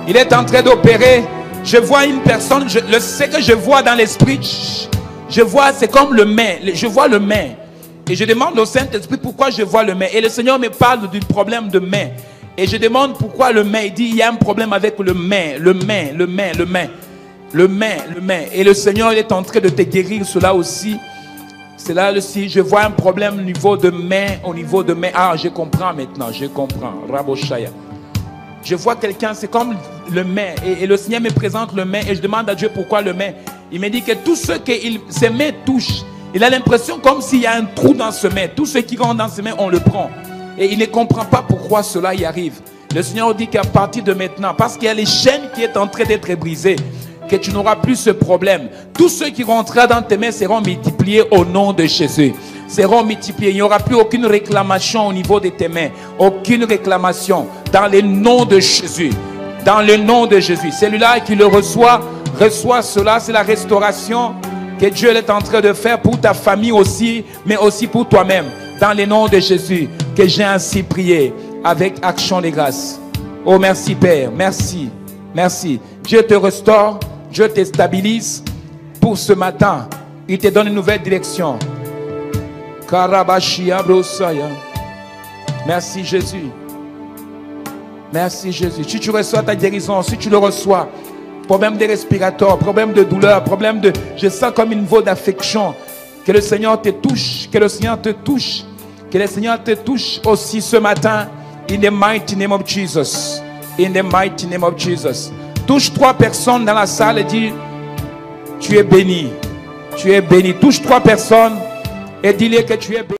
Il est en train d'opérer. Je vois une personne, ce que je vois dans l'esprit, je vois, c'est comme le main. Je vois le main. Et je demande au Saint-Esprit pourquoi je vois le main. Et le Seigneur me parle du problème de main. Et je demande pourquoi le main. Il dit, il y a un problème avec le main. Et le Seigneur est en train de te guérir cela aussi. C'est là aussi, je vois un problème au niveau de main, Ah, je comprends maintenant, je comprends. Raboshaya. Je vois quelqu'un, c'est comme le main. Et le Seigneur me présente le main. Et je demande à Dieu pourquoi le main. Il me dit que tout ce que ses mains touchent, il a l'impression comme s'il y a un trou dans ses mains. Tout ce qui rentre dans ses mains, on le prend. Et il ne comprend pas pourquoi cela y arrive. Le Seigneur dit qu'à partir de maintenant, parce qu'il y a les chaînes qui sont en train d'être brisées, que tu n'auras plus ce problème. Tous ceux qui rentreront dans tes mains seront multipliés au nom de Jésus. Seront multipliés. Il n'y aura plus aucune réclamation au niveau de tes mains. Aucune réclamation. Dans le nom de Jésus. Dans le nom de Jésus. Celui-là qui le reçoit cela. C'est la restauration que Dieu est en train de faire pour ta famille aussi, mais aussi pour toi-même. Dans le nom de Jésus, que j'ai ainsi prié avec action de grâce. Oh merci Père. Merci. Merci. Dieu te restaure. Dieu te stabilise pour ce matin. Il te donne une nouvelle direction. Merci Jésus. Merci Jésus. Si tu reçois ta guérison, si tu le reçois, problème de respiratoire, problème de douleur, problème de... Je sens comme une voix d'affection. Que le Seigneur te touche. Que le Seigneur te touche. Que le Seigneur te touche aussi ce matin. In the mighty name of Jesus. In the mighty name of Jesus. Touche 3 personnes dans la salle et dis, tu es béni. Tu es béni. Touche 3 personnes et dis-les que tu es béni.